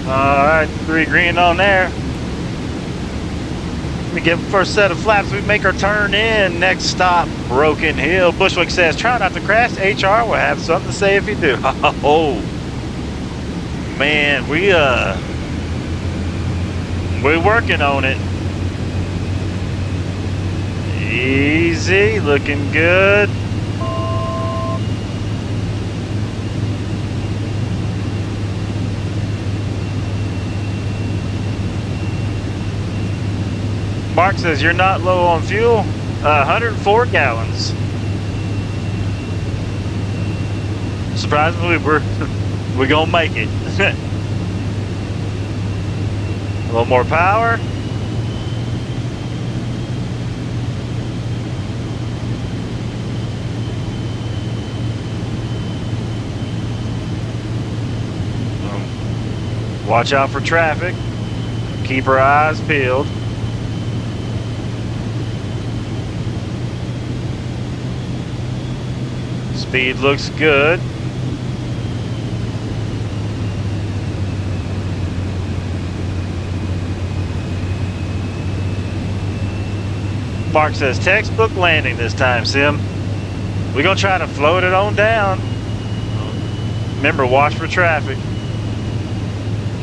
All right, 3 green on there. Let me give first set of flaps. We make our turn in. Next stop, Broken Hill. Bushwick says, try not to crash. HR will have something to say if you do. Oh, man, we're working on it. Easy, looking good. Mark says, you're not low on fuel. 104 gallons. Surprisingly, we're gonna make it. A little more power. Watch out for traffic. Keep our eyes peeled. Speed looks good. Mark says textbook landing this time, Sim. We're gonna try to float it on down. Remember, watch for traffic.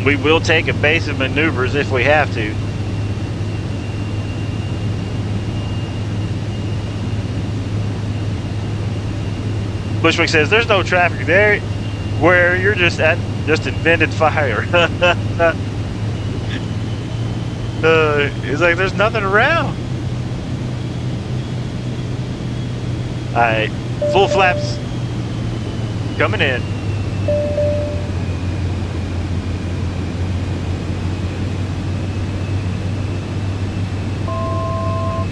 We will take evasive maneuvers if we have to. Bushwick says there's no traffic there where you're just invented fire. He's like, there's nothing around. Alright, full flaps coming in.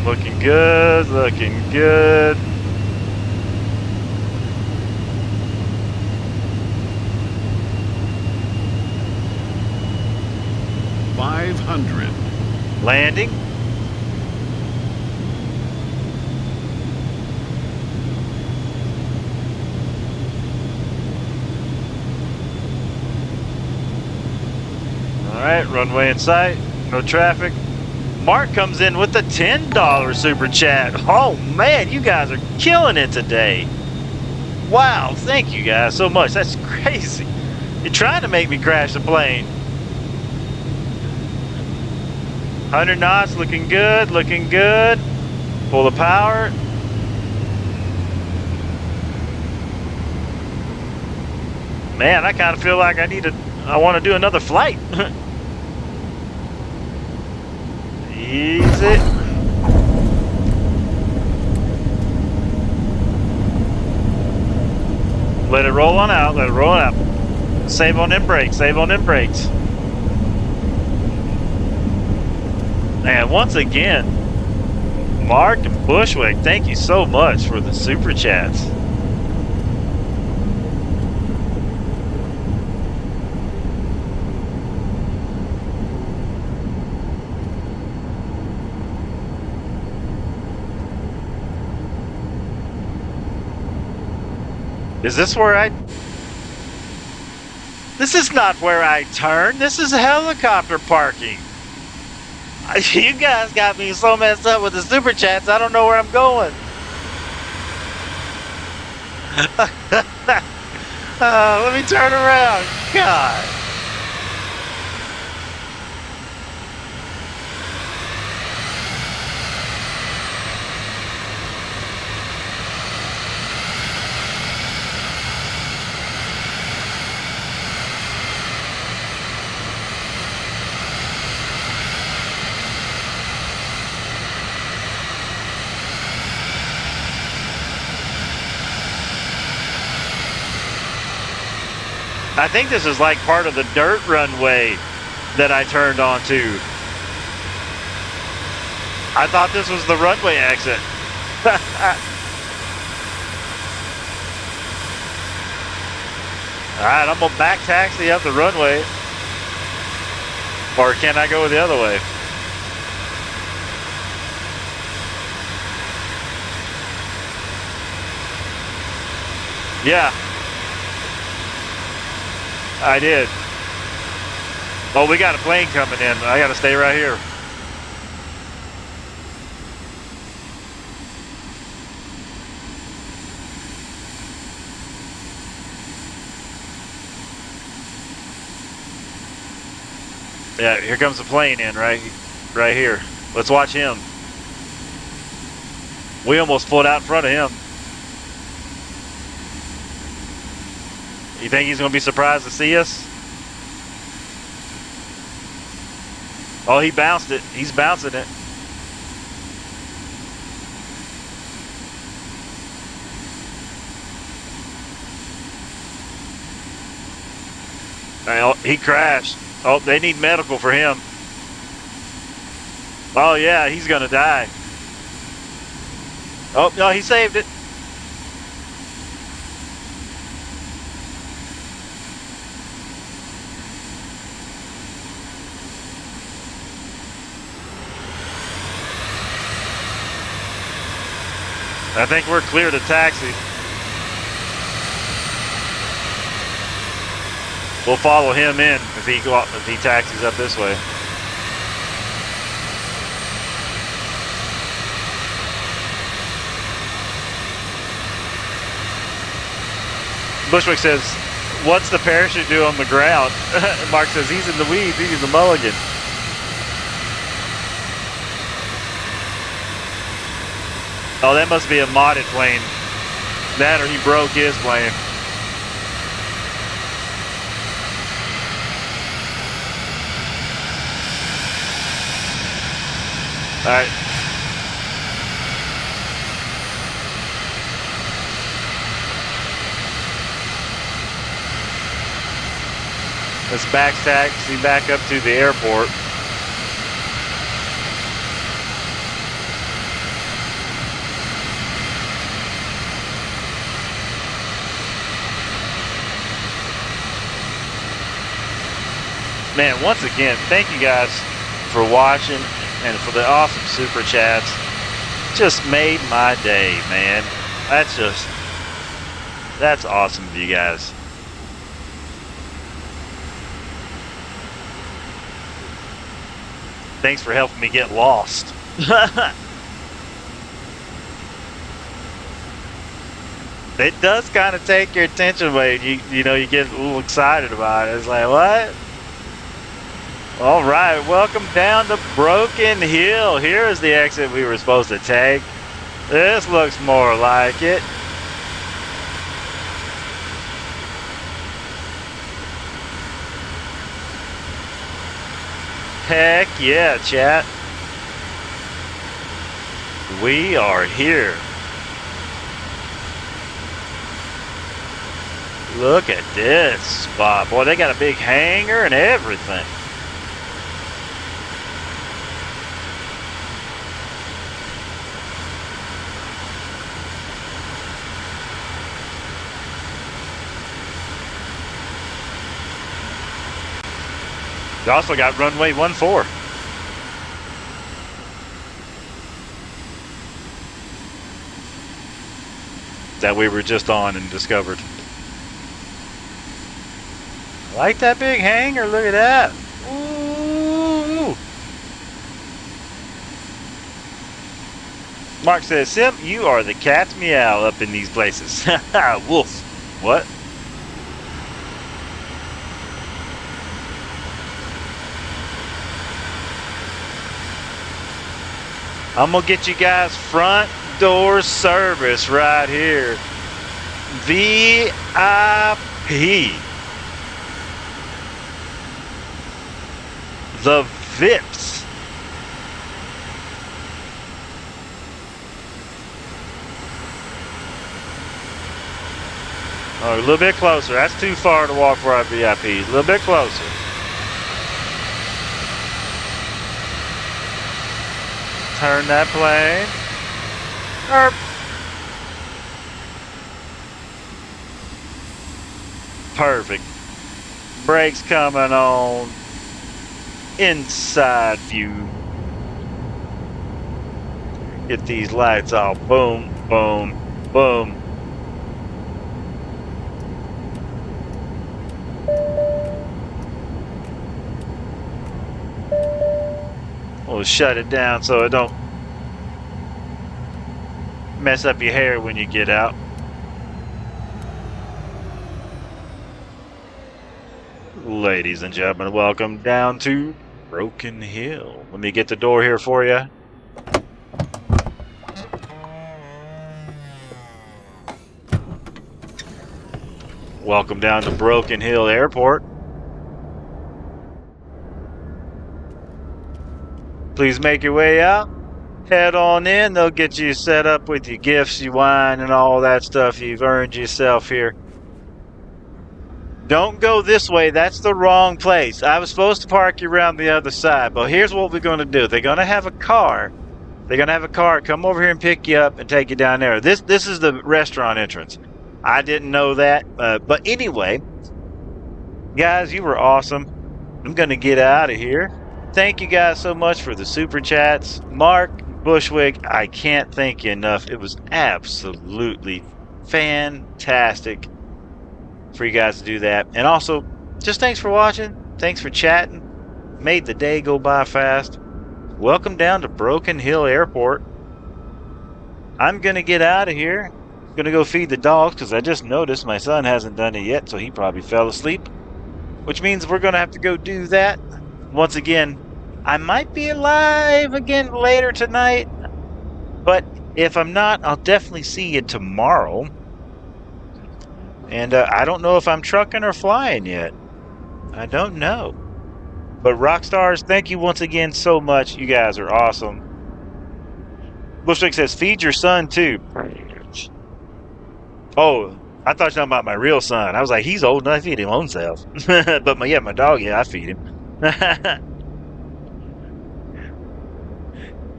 Looking good, looking good. Landing. All right, runway in sight, no traffic. Mark comes in with a $10 super chat. Oh man, you guys are killing it today. Wow, thank you guys so much. That's crazy. You're trying to make me crash the plane. 100 knots, looking good, looking good. Full of power. Man, I kind of feel like I want to do another flight. Easy. Let it roll on out, let it roll out. Save on them brakes, save on them brakes. And once again, Mark and Bushwick, thank you so much for the super chats. Is this where This is not where I turn. This is helicopter parking. You guys got me so messed up with the super chats, I don't know where I'm going. Let me turn around. God. I think this is like part of the dirt runway that I turned onto. I thought this was the runway exit. Alright, I'm gonna back taxi up the runway. Or can I go the other way? Yeah. I did. Oh, we got a plane coming in. I gotta stay right here. Yeah, here comes the plane in right here. Let's watch him. We almost pulled out in front of him. You think he's going to be surprised to see us? Oh, he bounced it. He's bouncing it. Well, he crashed. Oh, they need medical for him. Oh, yeah, he's going to die. Oh, no, he saved it. I think we're clear to taxi. We'll follow him in if he taxis up this way. Bushwick says, what's the parachute do on the ground? Mark says, he's in the weeds, he's in the mulligan. Oh, that must be a modded plane. That or he broke his plane. All right. Let's back taxi back up to the airport. Man, once again, thank you guys for watching and for the awesome super chats. Just made my day, man. That's awesome of you guys. Thanks for helping me get lost. It does kind of take your attention away. You know, you get a little excited about it. It's like, what? All right, welcome down to Broken Hill. Here is the exit we were supposed to take. This looks more like it. Heck yeah, chat. We are here. Look at this spot. Boy, they got a big hangar and everything. They also got runway 14. That we were just on and discovered. I like that big hangar, look at that. Ooh. Mark says, Sim, you are the cat's meow up in these places. Wolf. What? I'm gonna get you guys front door service right here. VIP. The VIPS. Oh, a little bit closer. That's too far to walk for our VIPs. A little bit closer. Turn that plane. Erp. Perfect. Brakes coming on. Inside view. Get these lights off. Boom, boom, boom. We'll shut it down so it don't mess up your hair when you get out. Ladies and gentlemen, welcome down to Broken Hill. Let me get the door here for you. Welcome down to Broken Hill Airport. Please make your way out. Head on in. They'll get you set up with your gifts, your wine, and all that stuff you've earned yourself here. Don't go this way. That's the wrong place. I was supposed to park you around the other side, but here's what we're going to do. They're going to have a car. They're going to have a car come over here and pick you up and take you down there. This is the restaurant entrance. I didn't know that. But anyway, guys, you were awesome. I'm going to get out of here. Thank you guys so much for the super chats. Mark, Bushwick, I can't thank you enough. It was absolutely fantastic for you guys to do that. And also, just thanks for watching. Thanks for chatting. Made the day go by fast. Welcome down to Broken Hill Airport. I'm going to get out of here. Gonna go feed the dogs because I just noticed my son hasn't done it yet, so he probably fell asleep. Which means we're gonna have to go do that. Once again, I might be alive again later tonight, but if I'm not, I'll definitely see you tomorrow. And I don't know if I'm trucking or flying yet. I don't know. But Rockstars, thank you once again so much. You guys are awesome. Bushwick says, feed your son too. Oh, I thought you were talking about my real son. I was like, he's old enough to feed him own self. But my dog, yeah, I feed him.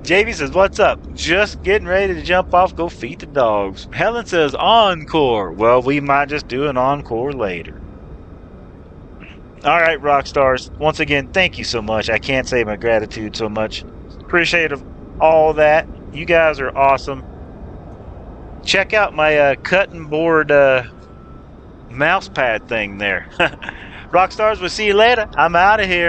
JV says, what's up? Just getting ready to jump off, go feed the dogs. Helen says, encore. Well, we might just do an encore later. All right, rock stars. Once again, thank you so much. I can't say my gratitude so much. Appreciate all that. You guys are awesome. Check out my cutting board mouse pad thing there. Rock stars, we'll see you later. I'm out of here.